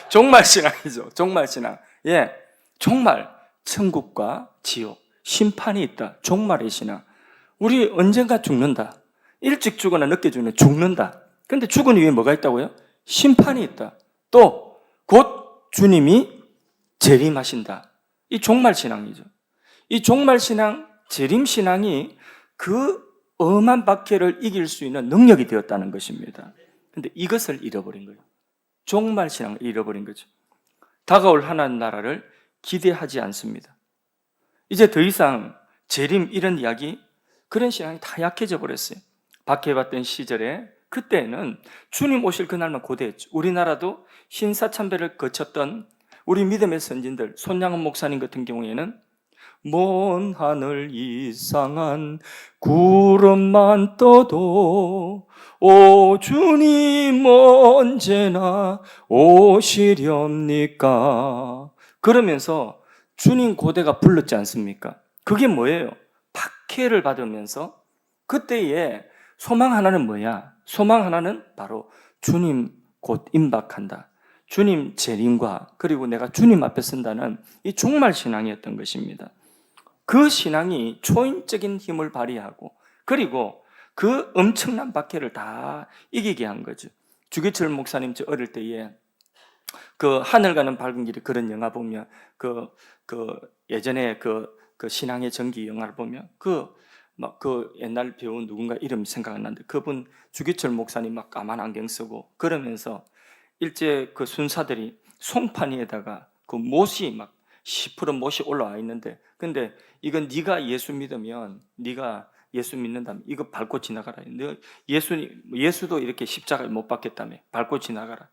종말 신앙이죠. 종말 신앙. 예, 종말. 천국과 지옥, 심판이 있다. 종말의 신앙. 우리 언젠가 죽는다. 일찍 죽거나 늦게 죽는다. 근데 죽은 이후에 뭐가 있다고요? 심판이 있다. 또 곧 주님이 재림하신다. 이 종말 신앙이죠. 이 종말 신앙, 재림 신앙이 그 엄한 박해를 이길 수 있는 능력이 되었다는 것입니다. 근데 이것을 잃어버린 거예요. 종말 신앙을 잃어버린 거죠. 다가올 하나님 나라를 기대하지 않습니다. 이제 더 이상 재림 이런 이야기, 그런 신앙이 다 약해져 버렸어요. 박해받던 시절에, 그때는 주님 오실 그날만 고대했죠. 우리나라도 신사참배를 거쳤던 우리 믿음의 선진들, 손양원 목사님 같은 경우에는 먼 하늘 이상한 구름만 떠도 오 주님 언제나 오시렵니까? 그러면서 주님 고대가 불렀지 않습니까? 그게 뭐예요? 박해를 받으면서 그때의 소망 하나는 뭐야? 소망 하나는 바로 주님 곧 임박한다. 주님 재림과 그리고 내가 주님 앞에 선다는 이 종말 신앙이었던 것입니다. 그 신앙이 초인적인 힘을 발휘하고 그리고 그 엄청난 박해를 다 이기게 한 거죠. 주기철 목사님 저 어릴 때에 그 하늘 가는 밝은 길이 그런 영화 보면 예전에 그 신앙의 전기 영화를 보면 그 옛날 배우 누군가 이름 생각 안 나는데 그분 주기철 목사님 막 까만 안경 쓰고 그러면서 일제 그 순사들이 송파니에다가 그 못이 막 10% 못이 올라와 있는데 근데 이건 네가 예수 믿으면 네가 예수 믿는다면 이거 밟고 지나가라. 예수도 이렇게 십자가를 못 박겠다며 밟고 지나가라.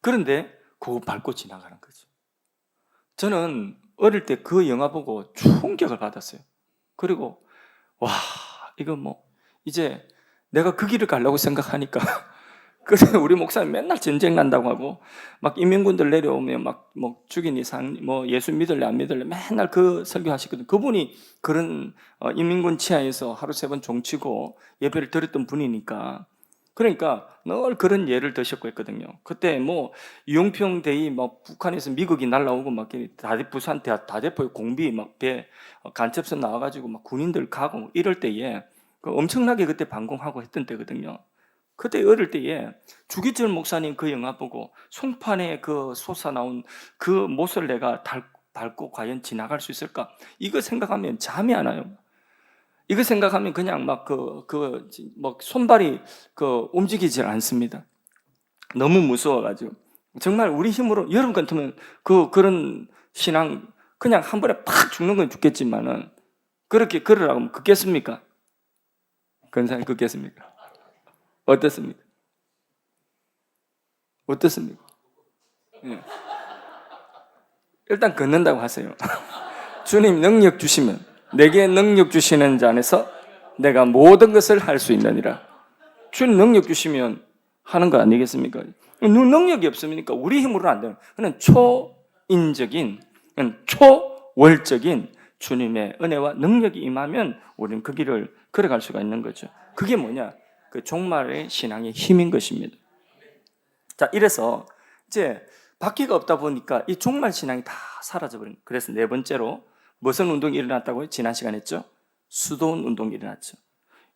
그런데 그거 밟고 지나가는 거죠. 저는 어릴 때 그 영화 보고 충격을 받았어요. 그리고 와 이거 이제 내가 그 길을 가려고 생각하니까 그래 우리 목사님 맨날 전쟁 난다고 하고 막 인민군들 내려오면 막 죽인 이상 예수 믿을래 안 믿을래 맨날 그 설교하시거든. 그분이 그런 인민군 치하에서 하루 3번 종치고 예배를 드렸던 분이니까 그러니까 늘 그런 예를 드셨고 했거든요. 그때 이용평 대위 북한에서 미국이 날라오고 막 부산 다대포 공비 막 배 간첩선 나와가지고 막 군인들 가고 이럴 때에 엄청나게 그때 반공하고 했던 때거든요. 그때 어릴 때에 주기철 목사님 그 영화 보고 송판에 그 솟아나온 그 못을 내가 밟고 과연 지나갈 수 있을까? 이거 생각하면 잠이 안 와요. 이거 생각하면 그냥 막 손발이 움직이질 않습니다. 너무 무서워가지고. 정말 우리 힘으로, 여러분 같으면 그런 신앙, 그냥 한 번에 팍 죽는 건 죽겠지만은, 그렇게 걸으라고 하면 걷겠습니까? 근사님 걷겠습니까? 어떻습니까? 어떻습니까? 예. 일단 걷는다고 하세요. 주님 능력 주시면, 내게 능력 주시는 자 안에서 내가 모든 것을 할 수 있느니라. 주님 능력 주시면 하는 거 아니겠습니까? 능력이 없으니까 우리 힘으로는 안 되는, 그냥 초인적인, 초월적인 주님의 은혜와 능력이 임하면 우리는 그 길을 걸어갈 수가 있는 거죠. 그게 뭐냐? 그 종말의 신앙의 힘인 것입니다. 자, 이래서 이제 바퀴가 없다 보니까 이 종말 신앙이 다 사라져버린 거예요. 그래서 네 번째로 무슨 운동이 일어났다고요? 지난 시간에 했죠? 수도원 운동이 일어났죠.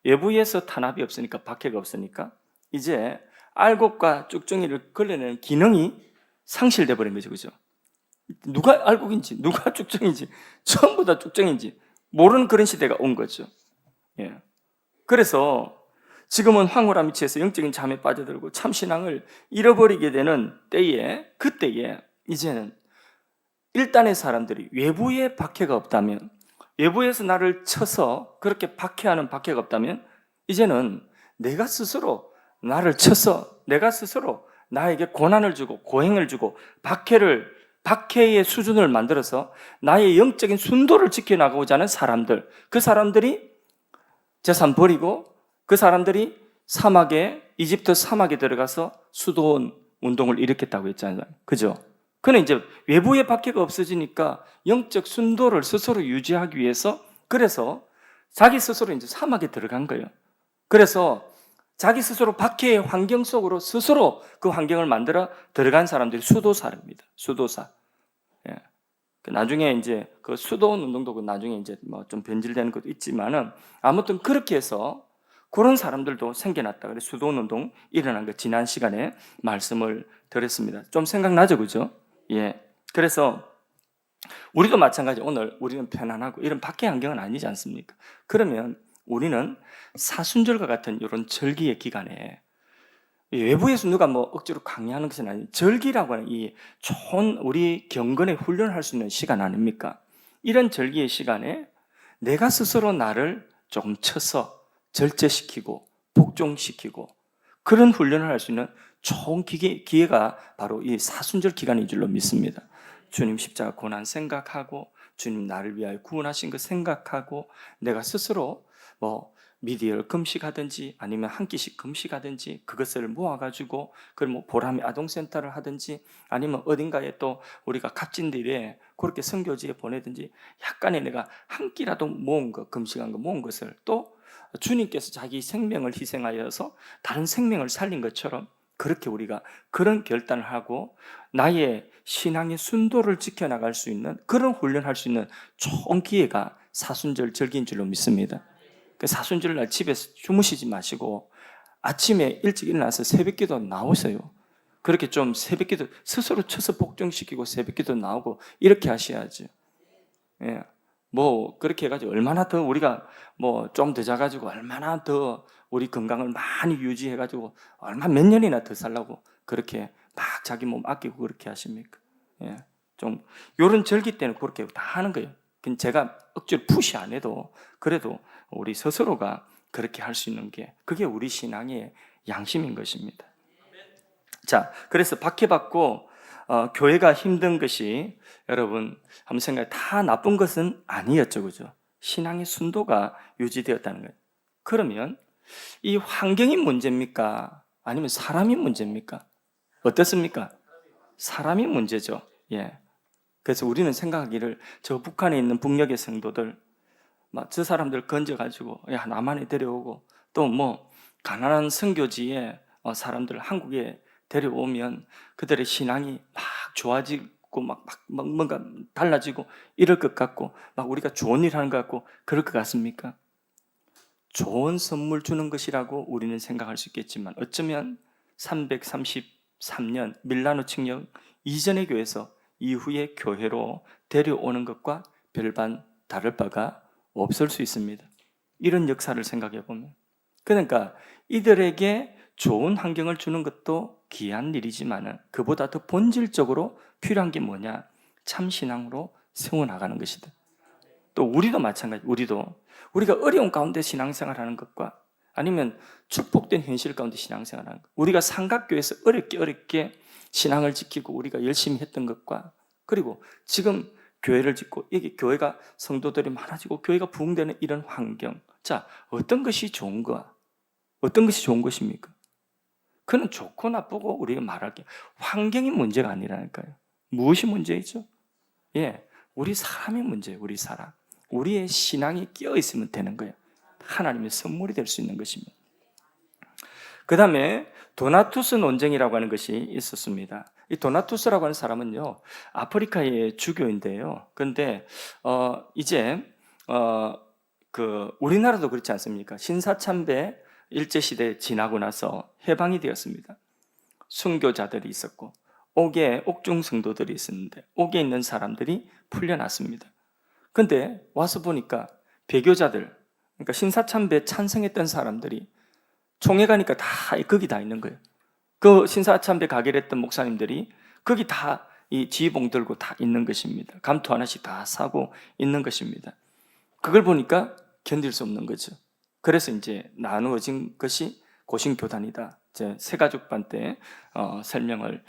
외부에서 탄압이 없으니까, 박해가 없으니까 이제 알곡과 쭉정이를 걸러내는 기능이 상실돼 버린 거죠. 그죠? 누가 알곡인지, 누가 쭉정인지, 전부 다 쭉정인지 모르는 그런 시대가 온 거죠. 예. 그래서 지금은 황홀한 위치에서 영적인 잠에 빠져들고 참신앙을 잃어버리게 되는 때에, 그때에 이제는 일단의 사람들이 외부에 박해가 없다면, 외부에서 나를 쳐서 그렇게 박해하는 박해가 없다면, 이제는 내가 스스로 나를 쳐서, 내가 스스로 나에게 고난을 주고 고행을 주고 박해의 수준을 만들어서 나의 영적인 순도를 지켜나가고자 하는 사람들, 그 사람들이 재산 버리고 그 사람들이 이집트 사막에 들어가서 수도원 운동을 일으켰다고 했잖아요. 그죠? 그는 이제 외부의 박해가 없어지니까 영적 순도를 스스로 유지하기 위해서, 그래서 자기 스스로 이제 사막에 들어간 거예요. 그래서 자기 스스로 박해의 환경 속으로 스스로 그 환경을 만들어 들어간 사람들이 수도사입니다. 수도사. 예. 나중에 이제 그 수도원 운동도 나중에 이제 뭐 좀 변질되는 것도 있지만은, 아무튼 그렇게 해서 그런 사람들도 생겨났다. 그래서 수도원 운동 일어난 거 지난 시간에 말씀을 드렸습니다. 좀 생각나죠, 그죠? 예. 그래서 우리도 마찬가지. 오늘 우리는 편안하고 이런 박해 환경은 아니지 않습니까? 그러면 우리는 사순절과 같은 이런 절기의 기간에, 외부에서 누가 뭐 억지로 강요하는 것은 아닌, 절기라고 하는 이 좋은 우리 경건에 훈련할 수 있는 시간 아닙니까? 이런 절기의 시간에 내가 스스로 나를 조금 쳐서 절제시키고 복종시키고 그런 훈련을 할 수 있는 좋은 기회가 바로 이 사순절 기간인 줄로 믿습니다. 주님 십자가 고난 생각하고, 주님 나를 위하여 구원하신 거 생각하고, 내가 스스로 뭐 미디어를 금식하든지 아니면 한 끼씩 금식하든지 그것을 모아가지고 그걸 뭐 보람의 아동센터를 하든지 아니면 어딘가에 또 우리가 값진들에 그렇게 선교지에 보내든지, 약간의 내가 한 끼라도 모은 거, 금식한 거 모은 것을 또 주님께서 자기 생명을 희생하여서 다른 생명을 살린 것처럼 그렇게 우리가 그런 결단을 하고 나의 신앙의 순도를 지켜나갈 수 있는 그런 훈련할 수 있는 좋은 기회가 사순절 절기인 줄로 믿습니다. 사순절 날 집에서 주무시지 마시고 아침에 일찍 일어나서 새벽기도 나오세요. 그렇게 좀 새벽기도 스스로 쳐서 복종시키고 새벽기도 나오고 이렇게 하셔야죠. 예. 뭐 그렇게 해가지고 얼마나 더 우리가 뭐 좀 더 자가지고 얼마나 더 우리 건강을 많이 유지해가지고 얼마 몇 년이나 더 살라고 그렇게 막 자기 몸 아끼고 그렇게 하십니까? 예. 좀 요런 절기 때는 그렇게 다 하는 거예요. 제가 억지로 푸시 안 해도 그래도 우리 스스로가 그렇게 할 수 있는 게, 그게 우리 신앙의 양심인 것입니다. 자, 그래서 박해받고 교회가 힘든 것이, 여러분 한번 생각해, 다 나쁜 것은 아니었죠, 그죠? 신앙의 순도가 유지되었다는 거예요. 그러면 이 환경이 문제입니까? 아니면 사람이 문제입니까? 어떻습니까? 사람이 문제죠. 예. 그래서 우리는 생각하기를, 저 북한에 있는 북녘의 성도들, 막 저 사람들 건져가지고 야 남한에 데려오고, 또 뭐 가난한 선교지에 사람들 한국에 데려오면 그들의 신앙이 막 좋아지고 막 뭔가 달라지고 이럴 것 같고, 막 우리가 좋은 일 하는 것 같고 그럴 것 같습니까? 좋은 선물 주는 것이라고 우리는 생각할 수 있겠지만 어쩌면 333년 밀라노 칙령 이전의 교회에서 이후의 교회로 데려오는 것과 별반 다를 바가 없을 수 있습니다. 이런 역사를 생각해 보면. 그러니까 이들에게 좋은 환경을 주는 것도 귀한 일이지만 그보다 더 본질적으로 필요한 게 뭐냐? 참신앙으로 세워나가는 것이다. 또 우리도 마찬가지. 우리가 어려운 가운데 신앙생활하는 것과 아니면 축복된 현실 가운데 신앙생활하는 것, 우리가 삼각교에서 어렵게 신앙을 지키고 우리가 열심히 했던 것과, 그리고 지금 교회를 짓고 여기 교회가 성도들이 많아지고 교회가 부흥되는 이런 환경, 자, 어떤 것이 좋은 거야? 어떤 것이 좋은 것입니까? 그는 좋고 나쁘고 우리가 말할게 환경이 문제가 아니라니까요. 무엇이 문제이죠? 예, 우리 사람이 문제예요. 우리 사람. 우리의 신앙이 끼어 있으면 되는 거예요. 하나님의 선물이 될 수 있는 것입니다. 그 다음에 도나투스 논쟁이라고 하는 것이 있었습니다. 이 도나투스라고 하는 사람은요, 아프리카의 주교인데요. 그런데 이제 우리나라도 그렇지 않습니까? 신사참배 일제시대 지나고 나서 해방이 되었습니다. 순교자들이 있었고 옥에 옥중 성도들이 있었는데 옥에 있는 사람들이 풀려났습니다. 근데 와서 보니까 배교자들, 그러니까 신사참배 찬성했던 사람들이 총회 가니까 다 거기 다 있는 거예요. 그 신사참배 가기로 했던 목사님들이 거기 다 이 지휘봉 들고 다 있는 것입니다. 감투 하나씩 다 사고 있는 것입니다. 그걸 보니까 견딜 수 없는 거죠. 그래서 이제 나누어진 것이 고신교단이다. 제 새가족반 때 설명을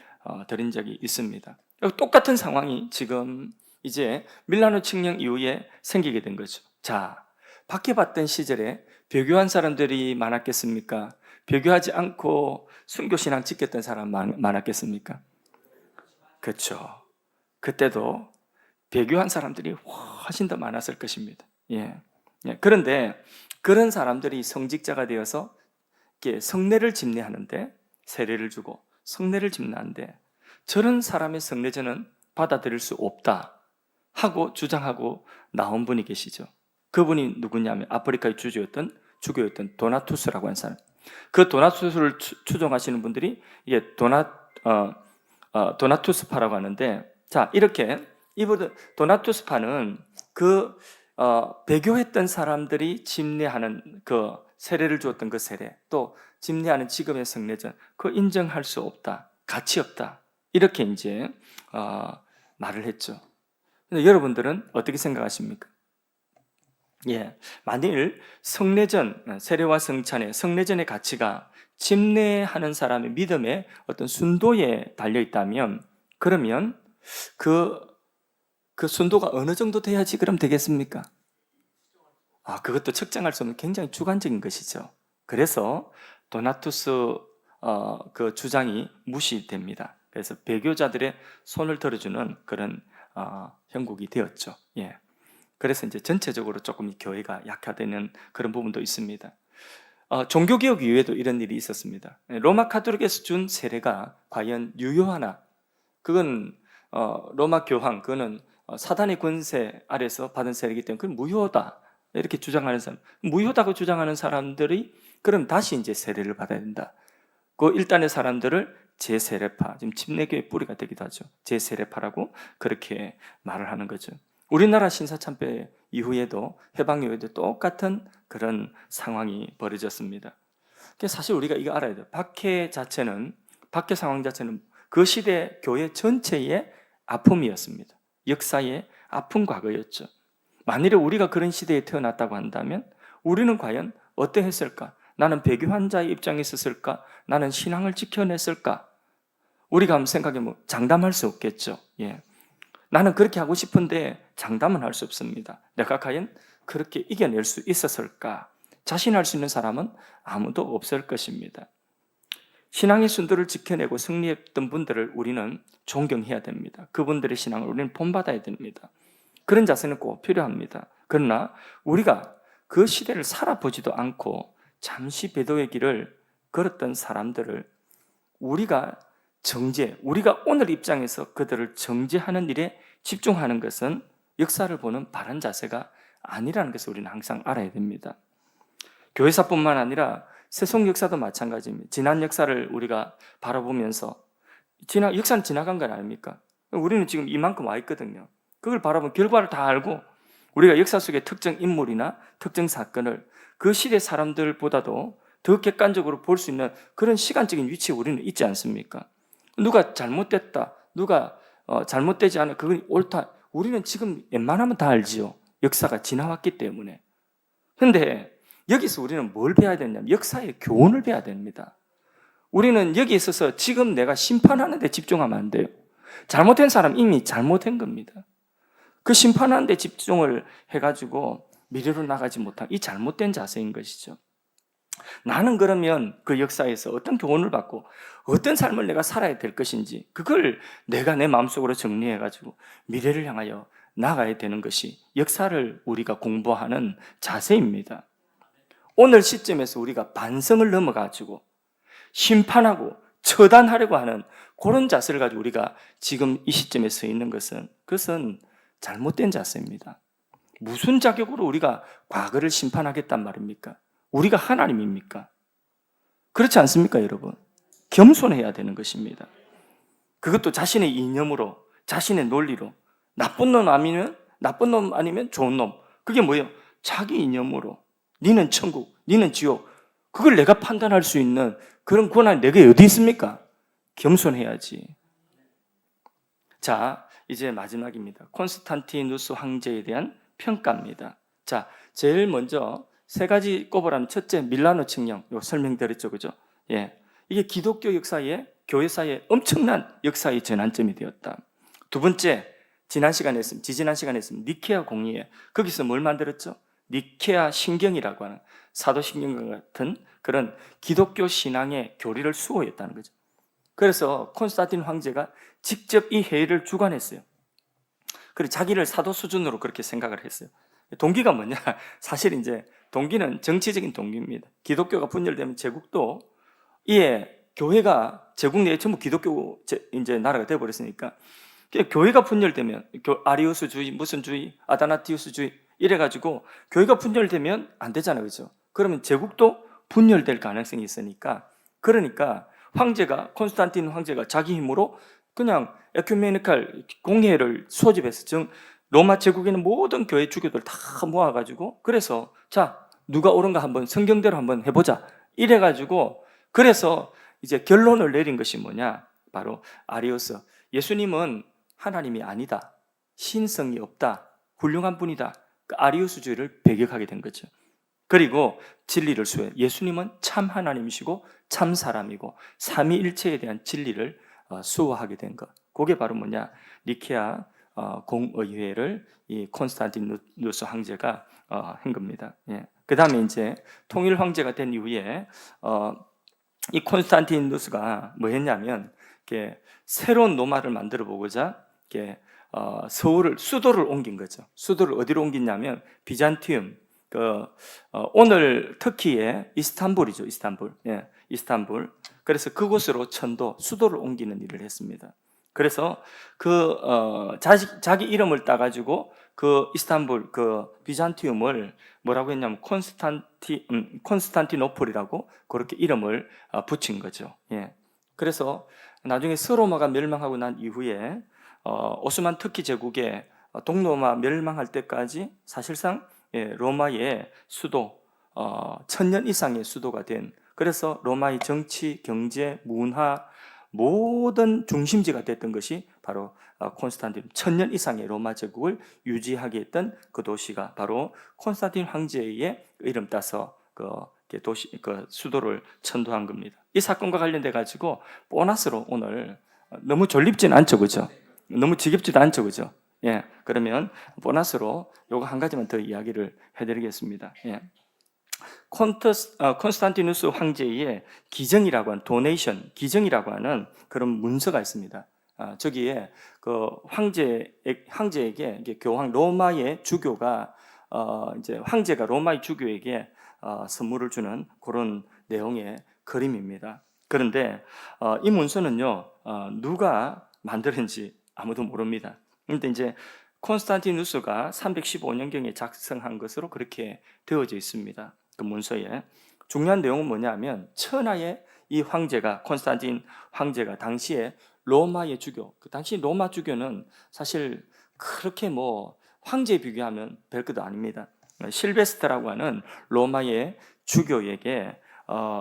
드린 적이 있습니다. 똑같은 상황이 지금 이제 밀라노 칙령 이후에 생기게 된 거죠. 자, 밖에 봤던 시절에 배교한 사람들이 많았겠습니까? 배교하지 않고 순교신앙 지켰던 사람 많았겠습니까? 그렇죠. 그때도 배교한 사람들이 훨씬 더 많았을 것입니다. 예. 그런데 그런 사람들이 성직자가 되어서 성례를 집례하는데, 세례를 주고 성례를 집례하는데 저런 사람의 성례전은 받아들일 수 없다 하고 주장하고 나온 분이 계시죠. 그분이 누구냐면 아프리카의 주교였던 도나투스라고 하는 사람. 그 도나투스를 추종하시는 분들이 이게 도나투스파라고 하는데, 자, 이렇게 이분들 도나투스파는 배교했던 사람들이 집례하는 그 세례를 주었던 그 세례, 또 집례하는 지금의 성례전, 그 인정할 수 없다, 가치 없다, 이렇게 이제 말을 했죠. 근데 여러분들은 어떻게 생각하십니까? 예, 만일 성례전, 세례와 성찬의 성례전의 가치가 집례하는 사람의 믿음의 어떤 순도에 달려 있다면, 그러면 그 순도가 어느 정도 돼야지 그럼 되겠습니까? 그것도 측정할 수 없는 굉장히 주관적인 것이죠. 그래서 도나투스 그 주장이 무시됩니다. 그래서 배교자들의 손을 들어주는 그런 형국이 되었죠. 예. 그래서 이제 전체적으로 조금 교회가 약화되는 그런 부분도 있습니다. 종교개혁 이후에도 이런 일이 있었습니다. 로마 카톨릭에서 준 세례가 과연 유효하나? 그건 로마 교황, 그거는 사단의 권세 아래서 받은 세례이기 때문에 그건 무효다, 이렇게 주장하는 사람, 무효다고 주장하는 사람들이 그럼 다시 이제 세례를 받아야 된다. 그 일단의 사람들을 제세례파, 지금 침례교의 뿌리가 되기도 하죠. 제세례파라고 그렇게 말을 하는 거죠. 우리나라 신사참배 이후에도, 해방 이후에도 똑같은 그런 상황이 벌어졌습니다. 사실 우리가 이거 알아야 돼요. 박해 상황 자체는 그 시대 교회 전체의 아픔이었습니다. 역사의 아픈 과거였죠. 만일에 우리가 그런 시대에 태어났다고 한다면 우리는 과연 어떠했을까? 나는 배교 환자의 입장에 있었을까? 나는 신앙을 지켜냈을까? 우리가 한번 생각해보면 장담할 수 없겠죠. 예. 나는 그렇게 하고 싶은데 장담은 할 수 없습니다. 내가 과연 그렇게 이겨낼 수 있었을까? 자신할 수 있는 사람은 아무도 없을 것입니다. 신앙의 순도를 지켜내고 승리했던 분들을 우리는 존경해야 됩니다. 그분들의 신앙을 우리는 본받아야 됩니다. 그런 자세는 꼭 필요합니다. 그러나 우리가 그 시대를 살아보지도 않고 잠시 배도의 길을 걸었던 사람들을 우리가 오늘 입장에서 그들을 정죄하는 일에 집중하는 것은 역사를 보는 바른 자세가 아니라는 것을 우리는 항상 알아야 됩니다. 교회사뿐만 아니라 세속 역사도 마찬가지입니다. 지난 역사를 우리가 바라보면서 역사는 지나간 건 아닙니까? 우리는 지금 이만큼 와 있거든요. 그걸 바라보면 결과를 다 알고 우리가 역사 속의 특정 인물이나 특정 사건을 그 시대 사람들보다도 더 객관적으로 볼 수 있는 그런 시간적인 위치에 우리는 있지 않습니까? 누가 잘못됐다, 누가 잘못되지 않아, 그건 옳다. 우리는 지금 웬만하면 다 알지요. 역사가 지나왔기 때문에. 그런데 여기서 우리는 뭘 배워야 되냐면 역사의 교훈을 배워야 됩니다. 우리는 여기 있어서 지금 내가 심판하는 데 집중하면 안 돼요. 잘못된 사람 이미 잘못한 겁니다. 그 심판하는 데 집중을 해가지고 미래로 나가지 못한 이 잘못된 자세인 것이죠. 나는 그러면 그 역사에서 어떤 교훈을 받고 어떤 삶을 내가 살아야 될 것인지 그걸 내가 내 마음속으로 정리해가지고 미래를 향하여 나가야 되는 것이 역사를 우리가 공부하는 자세입니다. 오늘 시점에서 우리가 반성을 넘어가지고 심판하고 처단하려고 하는 그런 자세를 가지고 우리가 지금 이 시점에 서 있는 그것은 잘못된 자세입니다. 무슨 자격으로 우리가 과거를 심판하겠단 말입니까? 우리가 하나님입니까? 그렇지 않습니까, 여러분? 겸손해야 되는 것입니다. 그것도 자신의 이념으로, 자신의 논리로. 나쁜 놈 아니면 좋은 놈. 그게 뭐예요? 자기 이념으로. 니는 천국, 니는 지옥. 그걸 내가 판단할 수 있는 그런 권한이 내게 어디 있습니까? 겸손해야지. 자, 이제 마지막입니다. 콘스탄티누스 황제에 대한 평가입니다. 자, 제일 먼저 세 가지 꼽으라면 첫째, 밀라노 칙령. 이거 설명드렸죠, 그죠? 예. 이게 기독교 역사에, 교회사의 엄청난 역사의 전환점이 되었다. 두 번째, 지지난 시간에 했습니다. 니케아 공의회. 거기서 뭘 만들었죠? 니케아 신경이라고 하는 사도신경과 같은 그런 기독교 신앙의 교리를 수호했다는 거죠. 그래서 콘스탄틴 황제가 직접 이 회의를 주관했어요. 그리고 자기를 사도 수준으로 그렇게 생각을 했어요. 동기가 뭐냐? 사실 이제 동기는 정치적인 동기입니다. 기독교가 분열되면 제국도 이에 교회가 제국 내에 전부 기독교 이제 나라가 되어버렸으니까 교회가 분열되면 아리우스주의, 무슨 주의, 아다나티우스주의 이래가지고 교회가 분열되면 안 되잖아요, 그렇죠? 그러면 제국도 분열될 가능성이 있으니까 그러니까 콘스탄틴 황제가 자기 힘으로 그냥 에큐메니칼 공회를 소집해서 로마 제국에 있는 모든 교회 주교들 다 모아가지고 그래서 자 누가 옳은가 한번 성경대로 한번 해보자 이래가지고 그래서 이제 결론을 내린 것이 뭐냐 바로 아리우스 예수님은 하나님이 아니다 신성이 없다 훌륭한 분이다 그 아리우스주의를 배격하게 된 거죠. 그리고 진리를 수호해 예수님은 참 하나님이시고 참 사람이고 삼위일체에 대한 진리를 수호하게 된 것. 그게 바로 뭐냐 니케아 공의회를 이 콘스탄티누스 황제가 한 겁니다. 예. 그 다음에 이제 통일 황제가 된 이후에 이 콘스탄티누스가 뭐 했냐면 새로운 로마를 만들어 보고자 수도를 옮긴 거죠. 수도를 어디로 옮기냐면 비잔티움. 오늘 터키의 이스탄불이죠. 이스탄불. 그래서 그곳으로 수도를 옮기는 일을 했습니다. 그래서 자기 이름을 따가지고 그 이스탄불, 비잔티움을 뭐라고 했냐면 콘스탄티노플이라고 그렇게 이름을 붙인 거죠. 예. 그래서 나중에 서로마가 멸망하고 난 이후에 오스만 터키 제국의 동로마 멸망할 때까지 사실상 로마의 수도 1000년 이상의 수도가 된 그래서 로마의 정치, 경제, 문화 모든 중심지가 됐던 것이 바로 콘스탄틴 1000년 이상의 로마 제국을 유지하게 했던 그 도시가 바로 콘스탄틴 황제의 이름 따서 수도를 천도한 겁니다. 이 사건과 관련돼 가지고 보너스로 오늘 너무 졸립진 않죠, 그죠? 너무 지겹지도 않죠, 그죠? 예, 그러면 보너스로 요거 한 가지만 더 이야기를 해드리겠습니다. 예. 콘스탄티누스 황제의 기정이라고 하는 기정이라고 하는 그런 문서가 있습니다. 저기에 그 황제에게 이게 교황 로마의 주교가 이제 황제가 로마의 주교에게 선물을 주는 그런 내용의 그림입니다. 그런데 이 문서는요 누가 만들었는지 아무도 모릅니다. 그런데 이제 콘스탄티누스가 315년경에 작성한 것으로 그렇게 되어져 있습니다. 그 문서에 중요한 내용은 뭐냐면 천하의 이 황제가 콘스탄틴 황제가 당시에 로마의 주교, 그 당시 로마 주교는 사실 그렇게 뭐 황제에 비교하면 별것도 아닙니다. 실베스트라고 하는 로마의 주교에게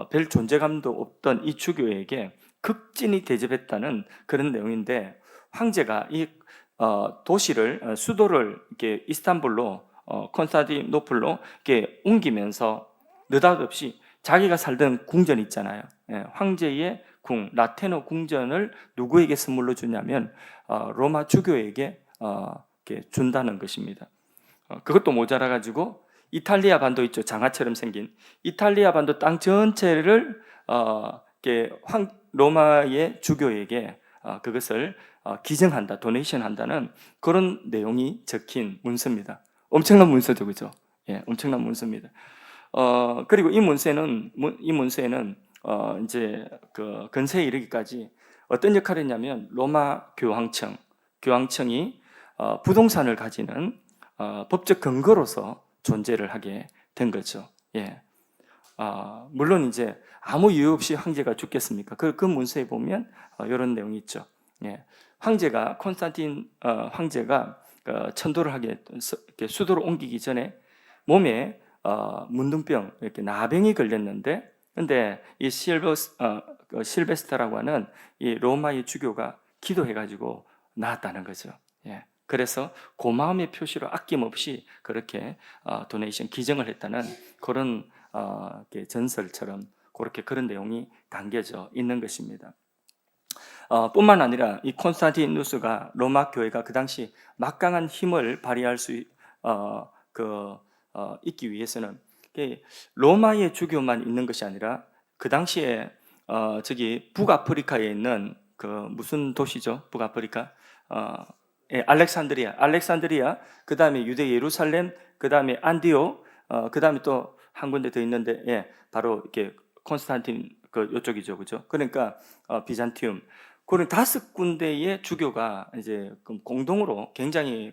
별 존재감도 없던 이 주교에게 극진히 대접했다는 그런 내용인데 황제가 이 도시를 수도를 이렇게 이스탄불로 콘스탄티노플로 이렇게 옮기면서 느닷없이 자기가 살던 궁전 있잖아요. 예, 황제의 궁 라테노 궁전을 누구에게 선물로 주냐면 로마 주교에게 이렇게 준다는 것입니다. 그것도 모자라 가지고 이탈리아 반도 있죠. 장화처럼 생긴 이탈리아 반도 땅 전체를 이렇게 로마의 주교에게 그것을 기증한다, 도네이션 한다는 그런 내용이 적힌 문서입니다. 엄청난 문서죠, 그죠? 예, 엄청난 문서입니다. 그리고 이 문서에는 이제 그 근세에 이르기까지 어떤 역할을 했냐면 로마 교황청이 부동산을 가지는 법적 근거로서 존재를 하게 된 거죠. 예. 물론 이제 아무 이유 없이 황제가 죽겠습니까? 그 문서에 보면 이런 내용이 있죠. 예. 황제가 콘스탄틴 황제가 천도를 하게 수도로 옮기기 전에 몸에 문둥병 이렇게 나병이 걸렸는데, 근데 이 실베스터라고 하는 이 로마의 주교가 기도해가지고 나았다는 거죠. 예. 그래서 고마움의 표시로 아낌없이 그렇게 도네이션 기증을 했다는 그런 전설처럼 그런 내용이 담겨져 있는 것입니다. 뿐만 아니라 이 콘스탄티누스가 로마 교회가 그 당시 막강한 힘을 발휘할 수 있기 위해서는 로마의 주교만 있는 것이 아니라 그 당시에 저기 북아프리카에 있는 그 무슨 도시죠? 북아프리카 예, 알렉산드리아, 그 다음에 유대 예루살렘, 그 다음에 안디오, 그 다음에 또 한 군데 더 있는데, 예, 바로 이렇게 콘스탄틴 요쪽이죠, 그죠? 그러니까 비잔티움. 그런 5군데의 주교가 이제 공동으로 굉장히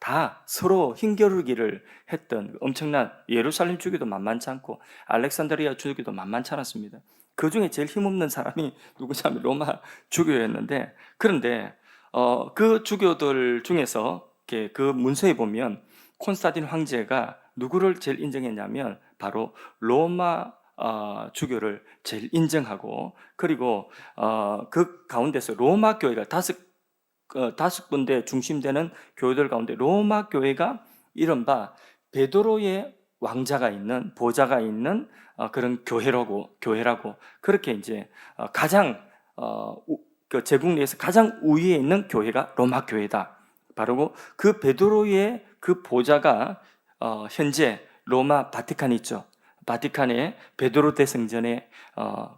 다 서로 힘겨루기를 했던 엄청난 예루살렘 주교도 만만치 않고 알렉산드리아 주교도 만만치 않았습니다. 그 중에 제일 힘없는 사람이 누구냐면 로마 주교였는데, 그런데 그 주교들 중에서 그 문서에 보면 콘스탄틴 황제가 누구를 제일 인정했냐면 바로 로마 주교를 제일 인정하고, 그리고 그 가운데서 로마 교회가 다섯 군데 중심되는 교회들 가운데 로마 교회가 이른바 베드로의 왕자가 있는 보좌가 있는 그런 교회라고 그렇게 이제 가장 그 제국 내에서 가장 우위에 있는 교회가 로마 교회다. 바로 그 베드로의 그 보좌가 현재 로마 바티칸이 있죠. 바티칸의 베드로 대성전의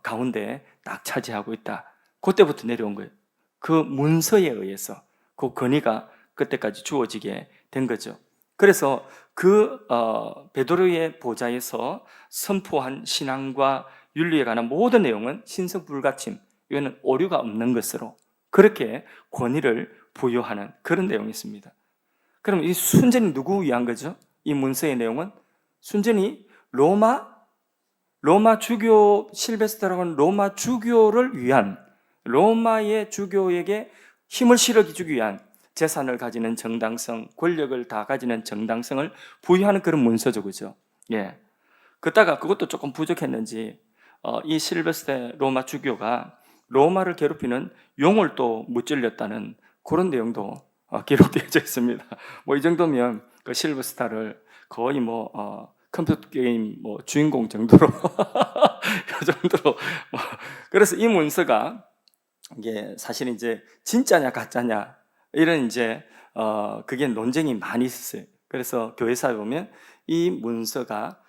가운데 딱 차지하고 있다. 그때부터 내려온 거예요. 그 문서에 의해서 그 권위가 그때까지 주어지게 된 거죠. 그래서 그 베드로의 보좌에서 선포한 신앙과 윤리에 관한 모든 내용은 신성불가침, 이거는 오류가 없는 것으로 그렇게 권위를 부여하는 그런 내용이 있습니다. 그럼 이 순전히 누구 위한 거죠? 이 문서의 내용은 순전히 로마 주교 실베스터라고 하는 로마 주교를 위한, 로마의 주교에게 힘을 실어주기 위한 재산을 가지는 정당성, 권력을 다 가지는 정당성을 부여하는 그런 문서죠, 그죠? 예. 그러다가 그것도 조금 부족했는지 이 실베스터 로마 주교가 로마를 괴롭히는 용을 또 무찔렸다는 그런 내용도 기록되어져 있습니다. 뭐 이 정도면 그 실베스터를 거의 컴퓨터 게임 주인공 정도로 이 정도로 그래서 이 문서가 이게 사실 이제 진짜냐 가짜냐 이런 이제 그게 논쟁이 많이 있었어요. 그래서 교회사에 보면 이 문서가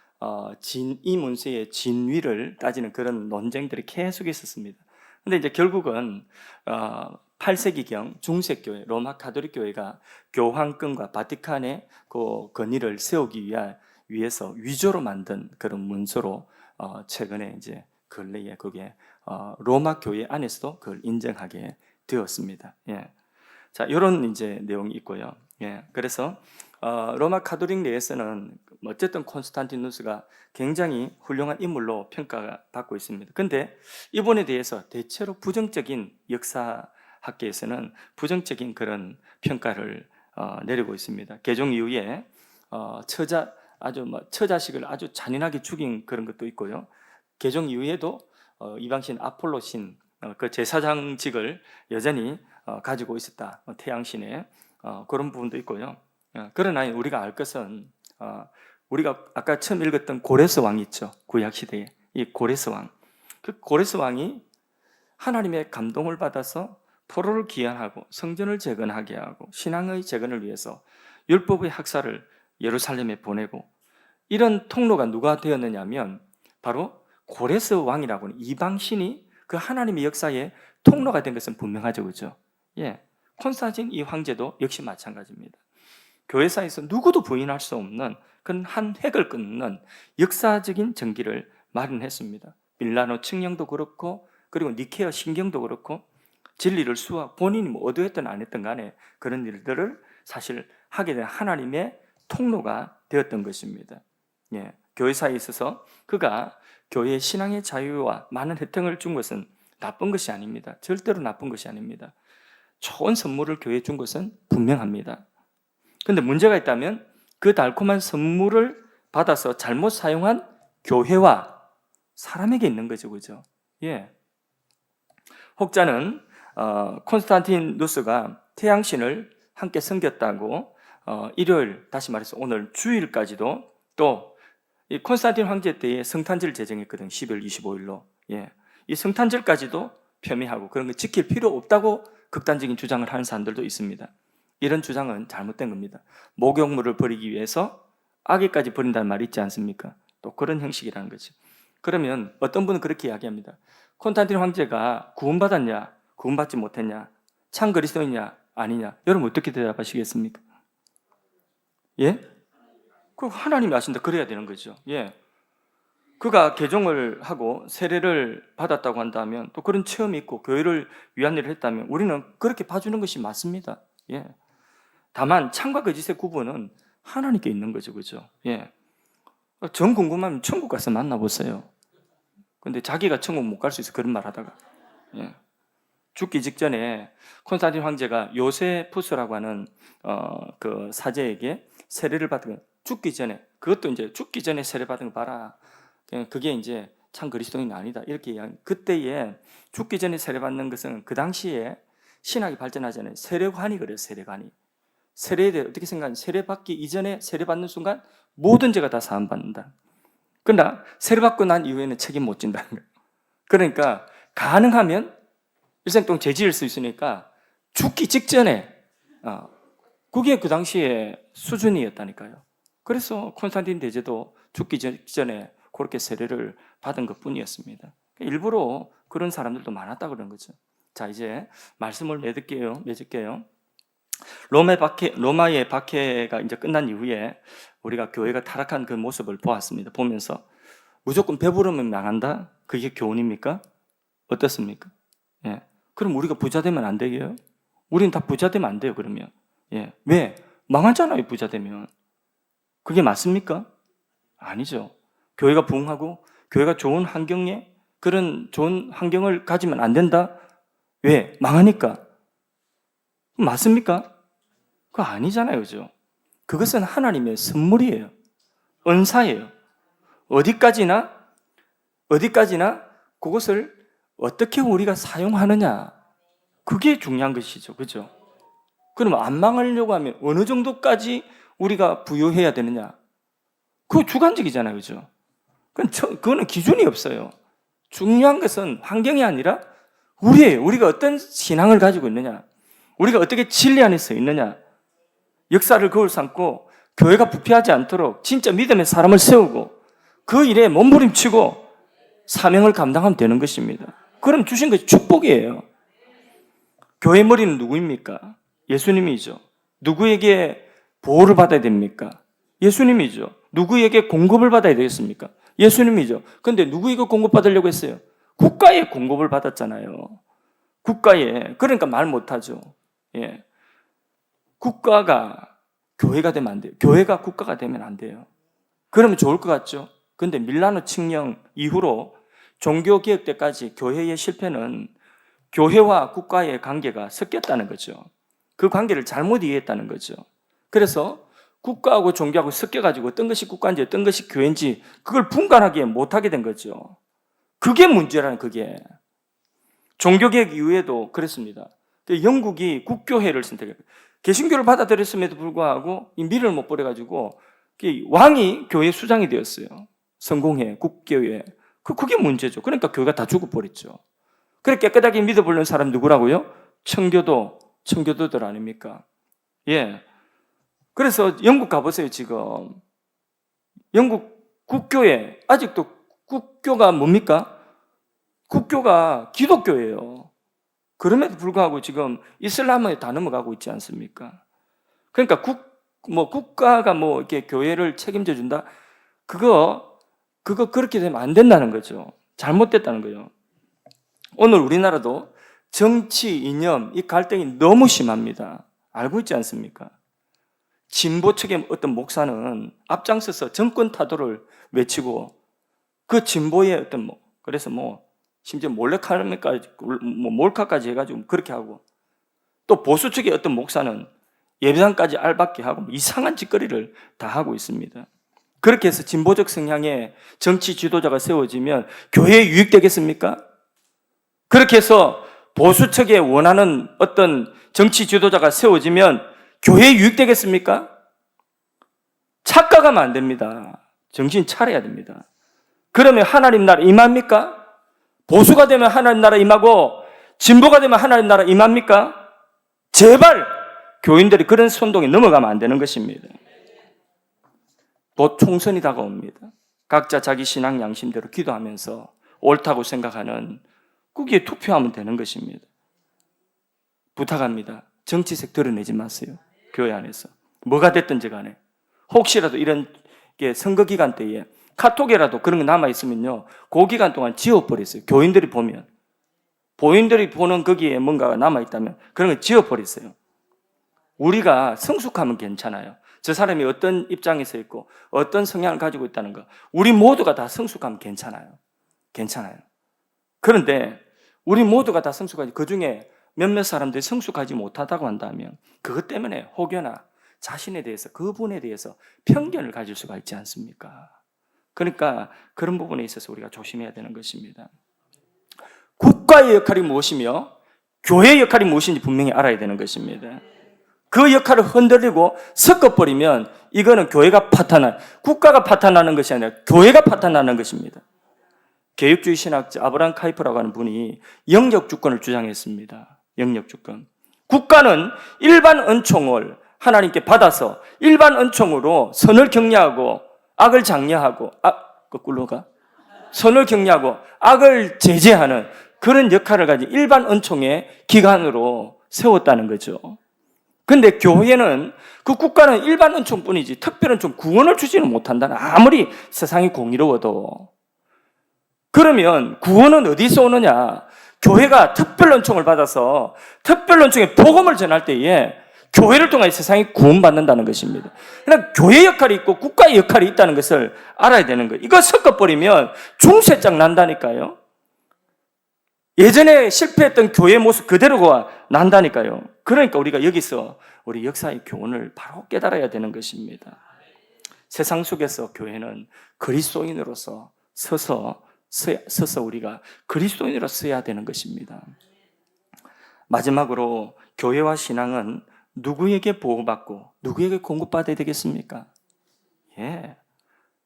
이 문서의 진위를 따지는 그런 논쟁들이 계속 있었습니다. 근데 이제 결국은 8세기경 중세교회 로마 가톨릭 교회가 교황권과 바티칸의 그 권위를 세우기 위해서 위조로 만든 그런 문서로 최근에 이제 근래에 그게 로마 교회 안에서도 그걸 인정하게 되었습니다. 예. 자, 이런 이제 내용이 있고요. 예. 그래서 로마 가톨릭 내에서는 어쨌든 콘스탄티누스가 굉장히 훌륭한 인물로 평가받고 있습니다. 근데 이분에 대해서 대체로 부정적인 역사학계에서는 부정적인 그런 평가를 내리고 있습니다. 개종 이후에 처자식을 아주 잔인하게 죽인 그런 것도 있고요. 개종 이후에도 이방신 아폴로신 그 제사장직을 여전히 가지고 있었다. 태양신에 그런 부분도 있고요. 그러나 우리가 알 것은 우리가 아까 처음 읽었던 고레스 왕 있죠. 구약 시대에 이 고레스 왕. 그 고레스 왕이 하나님의 감동을 받아서 포로를 귀환하고 성전을 재건하게 하고 신앙의 재건을 위해서 율법의 학사를 예루살렘에 보내고 이런 통로가 누가 되었느냐면 바로 고레스 왕이라고 하는 이방신이 그 하나님의 역사에 통로가 된 것은 분명하죠. 그렇죠? 예. 콘스탄틴 이 황제도 역시 마찬가지입니다. 교회사에서 누구도 부인할 수 없는 그런 한 획을 끊는 역사적인 전기를 마련했습니다. 밀라노 칙령도 그렇고 그리고 니케아 신경도 그렇고 진리를 수학 본인이 뭐 어두했든 안 했든 간에 그런 일들을 사실 하게 된 하나님의 통로가 되었던 것입니다. 예, 교회사에 있어서 그가 교회의 신앙의 자유와 많은 혜택을 준 것은 나쁜 것이 아닙니다. 절대로 나쁜 것이 아닙니다. 좋은 선물을 교회에 준 것은 분명합니다. 그런데 문제가 있다면 그 달콤한 선물을 받아서 잘못 사용한 교회와 사람에게 있는 거죠. 그죠? 예. 혹자는 콘스탄티누스가 태양신을 함께 섬겼다고 일요일, 다시 말해서 오늘 주일까지도 또 이 콘스탄틴 황제 때에 성탄절 제정했거든. 12월 25일로. 예. 이 성탄절까지도 폄훼하고 그런 거 지킬 필요 없다고 극단적인 주장을 하는 사람들도 있습니다. 이런 주장은 잘못된 겁니다. 목욕물을 버리기 위해서 아기까지 버린다는 말이 있지 않습니까? 또 그런 형식이라는 거죠. 그러면 어떤 분은 그렇게 이야기합니다. 콘스탄틴 황제가 구원받았냐? 구원받지 못했냐? 참 그리스도이냐? 아니냐? 여러분 어떻게 대답하시겠습니까? 예? 그 하나님이 아신다 그래야 되는 거죠. 예. 그가 개종을 하고 세례를 받았다고 한다면 또 그런 체험이 있고 교회를 위한 일을 했다면 우리는 그렇게 봐주는 것이 맞습니다. 예. 다만 참과 거짓의 구분은 하나님께 있는 거죠. 그죠? 예. 정 궁금하면 천국 가서 만나보세요. 근데 자기가 천국 못 갈 수 있어 그런 말 하다가. 예. 죽기 직전에 콘스탄틴 황제가 요세푸스라고 하는 그 사제에게 세례를 받은 죽기 전에 그것도 이제 죽기 전에 세례 받은 거 봐라. 그게 이제 참 그리스도인이 아니다. 이렇게 이야기. 그때에 죽기 전에 세례 받는 것은 그 당시에 신학이 발전하지 않아요. 세례관이 그래요. 세례관이. 세례에 대해 어떻게 생각하냐? 세례 받기 이전에 세례 받는 순간 모든 죄가 다 사함 받는다. 그러나 세례 받고 난 이후에는 책임 못 진다는 거예요. 그러니까 가능하면 일생 동안 죄 지을 수 있으니까 죽기 직전에 그게 그 당시에 수준이었다니까요. 그래서 콘스탄틴 대제도 죽기 전에 그렇게 세례를 받은 것 뿐이었습니다. 일부러 그런 사람들도 많았다 그런 거죠. 자, 이제 말씀을 맺을게요. 로마의 박해가 이제 끝난 이후에 우리가 교회가 타락한 그 모습을 보았습니다. 보면서 무조건 배부르면 망한다? 그게 교훈입니까? 어떻습니까? 예. 그럼 우리가 부자 되면 안 되게요? 우리는 다 부자 되면 안 돼요, 그러면. 예. 왜? 망하잖아요, 부자 되면. 그게 맞습니까? 아니죠. 교회가 부흥하고 교회가 좋은 환경에 그런 좋은 환경을 가지면 안 된다? 왜? 망하니까. 맞습니까? 그거 아니잖아요. 그죠? 그것은 하나님의 선물이에요. 은사예요. 어디까지나 그것을 어떻게 우리가 사용하느냐. 그게 중요한 것이죠. 그죠? 그럼 안 망하려고 하면 어느 정도까지 우리가 부여해야 되느냐? 그거 주관적이잖아요. 그죠? 그거는 기준이 없어요. 중요한 것은 환경이 아니라 우리가 어떤 신앙을 가지고 있느냐? 우리가 어떻게 진리 안에 서 있느냐? 역사를 거울 삼고 교회가 부패하지 않도록 진짜 믿음의 사람을 세우고 그 일에 몸부림치고 사명을 감당하면 되는 것입니다. 그럼 주신 것이 축복이에요. 교회 머리는 누구입니까? 예수님이죠. 누구에게 보호를 받아야 됩니까? 예수님이죠. 누구에게 공급을 받아야 되겠습니까? 예수님이죠. 그런데 누구에게 공급받으려고 했어요? 국가에 공급을 받았잖아요. 국가에. 그러니까 말 못하죠. 예. 국가가 교회가 되면 안 돼요. 교회가 국가가 되면 안 돼요. 그러면 좋을 것 같죠? 근데 밀라노 칙령 이후로 종교개혁 때까지 교회의 실패는 교회와 국가의 관계가 섞였다는 거죠. 그 관계를 잘못 이해했다는 거죠. 그래서 국가하고 종교하고 섞여가지고 어떤 것이 국가인지 어떤 것이 교회인지 그걸 분간하게 못하게 된 거죠. 그게 문제라는, 그게. 종교개혁 이후에도 그랬습니다. 영국이 국교회를 선택했어요. 개신교를 받아들였음에도 불구하고 이 미를 못 버려가지고 왕이 교회 수장이 되었어요. 성공회, 국교회. 그게 문제죠. 그러니까 교회가 다 죽어버렸죠. 그래 깨끗하게 믿어보려는 사람 누구라고요? 청교도들 아닙니까? 예. 그래서 영국 가보세요, 지금. 영국 국교회, 아직도 국교가 뭡니까? 국교가 기독교예요. 그럼에도 불구하고 지금 이슬람에 다 넘어가고 있지 않습니까? 그러니까 국가가 이렇게 교회를 책임져 준다? 그거 그렇게 되면 안 된다는 거죠. 잘못됐다는 거예요. 오늘 우리나라도 정치, 이념, 이 갈등이 너무 심합니다. 알고 있지 않습니까? 진보 측의 어떤 목사는 앞장서서 정권 타도를 외치고 그 진보의 어떤 그래서 심지어 몰카까지 해가지고 그렇게 하고, 또 보수 측의 어떤 목사는 예배당까지 알박게 하고 이상한 짓거리를 다 하고 있습니다. 그렇게 해서 진보적 성향의 정치 지도자가 세워지면 교회에 유익되겠습니까? 그렇게 해서 보수 측에 원하는 어떤 정치 지도자가 세워지면 교회에 유익되겠습니까? 착각하면 안 됩니다. 정신 차려야 됩니다. 그러면 하나님 나라 임합니까? 보수가 되면 하나님 나라 임하고 진보가 되면 하나님 나라 임합니까? 제발 교인들이 그런 선동에 넘어가면 안 되는 것입니다. 곧 총선이 다가옵니다. 각자 자기 신앙 양심대로 기도하면서 옳다고 생각하는 거기에 투표하면 되는 것입니다. 부탁합니다. 정치색 드러내지 마세요. 교회 안에서. 뭐가 됐든지 간에. 혹시라도 이런 선거 기간 때에 카톡에라도 그런 거 남아있으면요, 그 기간 동안 지워버렸어요. 교인들이 보면. 보인들이 보는 거기에 뭔가가 남아있다면 그런 거 지워버렸어요. 우리가 성숙하면 괜찮아요. 저 사람이 어떤 입장에서 있고 어떤 성향을 가지고 있다는 거, 우리 모두가 다 성숙하면 괜찮아요. 그런데 우리 모두가 다 성숙하지, 그중에 몇몇 사람들이 성숙하지 못하다고 한다면 그것 때문에 혹여나 자신에 대해서, 그분에 대해서 편견을 가질 수가 있지 않습니까? 그러니까 그런 부분에 있어서 우리가 조심해야 되는 것입니다. 국가의 역할이 무엇이며 교회의 역할이 무엇인지 분명히 알아야 되는 것입니다. 그 역할을 흔들리고 섞어버리면 이거는 교회가 국가가 파탄나는 것이 아니라 교회가 파탄나는 것입니다. 개혁주의 신학자 아브라함 카이프라고 하는 분이 영역 주권을 주장했습니다. 영역 주권. 국가는 일반 은총을 하나님께 받아서 일반 은총으로 선을 격려하고 악을 장려하고, 선을 격려하고 악을 제재하는 그런 역할을 가진 일반 은총의 기관으로 세웠다는 거죠. 근데 교회는, 그 국가는 일반 은총뿐이지 특별 은총 구원을 주지는 못한다는, 아무리 세상이 공의로워도. 그러면 구원은 어디서 오느냐? 교회가 특별 은총을 받아서 특별 은총의 복음을 전할 때에 교회를 통해 세상이 구원받는다는 것입니다. 그러니까 교회 역할이 있고 국가의 역할이 있다는 것을 알아야 되는 거예요. 이거 섞어버리면 중세짝 난다니까요. 예전에 실패했던 교회의 모습 그대로가 난다니까요. 그러니까 우리가 여기서 우리 역사의 교훈을 바로 깨달아야 되는 것입니다. 세상 속에서 교회는 그리스도인으로서 서서 우리가 그리스도인으로 서야 되는 것입니다. 마지막으로 교회와 신앙은 누구에게 보호받고 누구에게 공급받아야 되겠습니까?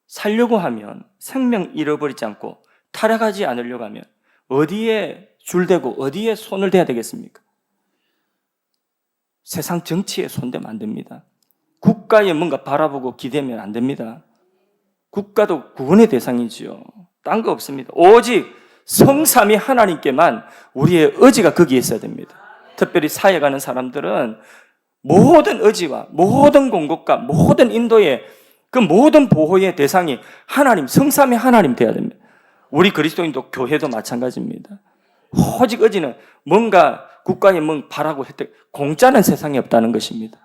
살려고 하면, 생명 잃어버리지 않고 타락하지 않으려고 하면 어디에 줄대고 어디에 손을 대야 되겠습니까? 세상 정치에 손대면 안 됩니다. 국가에 뭔가 바라보고 기대면 안 됩니다. 국가도 구원의 대상이지요. 딴 거 없습니다. 오직 성삼위 하나님께만 우리의 의지가 거기에 있어야 됩니다. 특별히 사회 가는 사람들은 모든 의지와 모든 공급과 모든 인도의 그 모든 보호의 대상이 하나님, 성삼위 하나님 되어야 됩니다. 우리 그리스도인도 교회도 마찬가지입니다. 오직 의지는 뭔가 국가에 바라고 혜택, 공짜는 세상에 없다는 것입니다.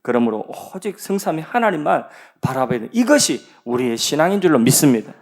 그러므로 오직 성삼위 하나님만 바라봐야 되는 이것이 우리의 신앙인 줄로 믿습니다.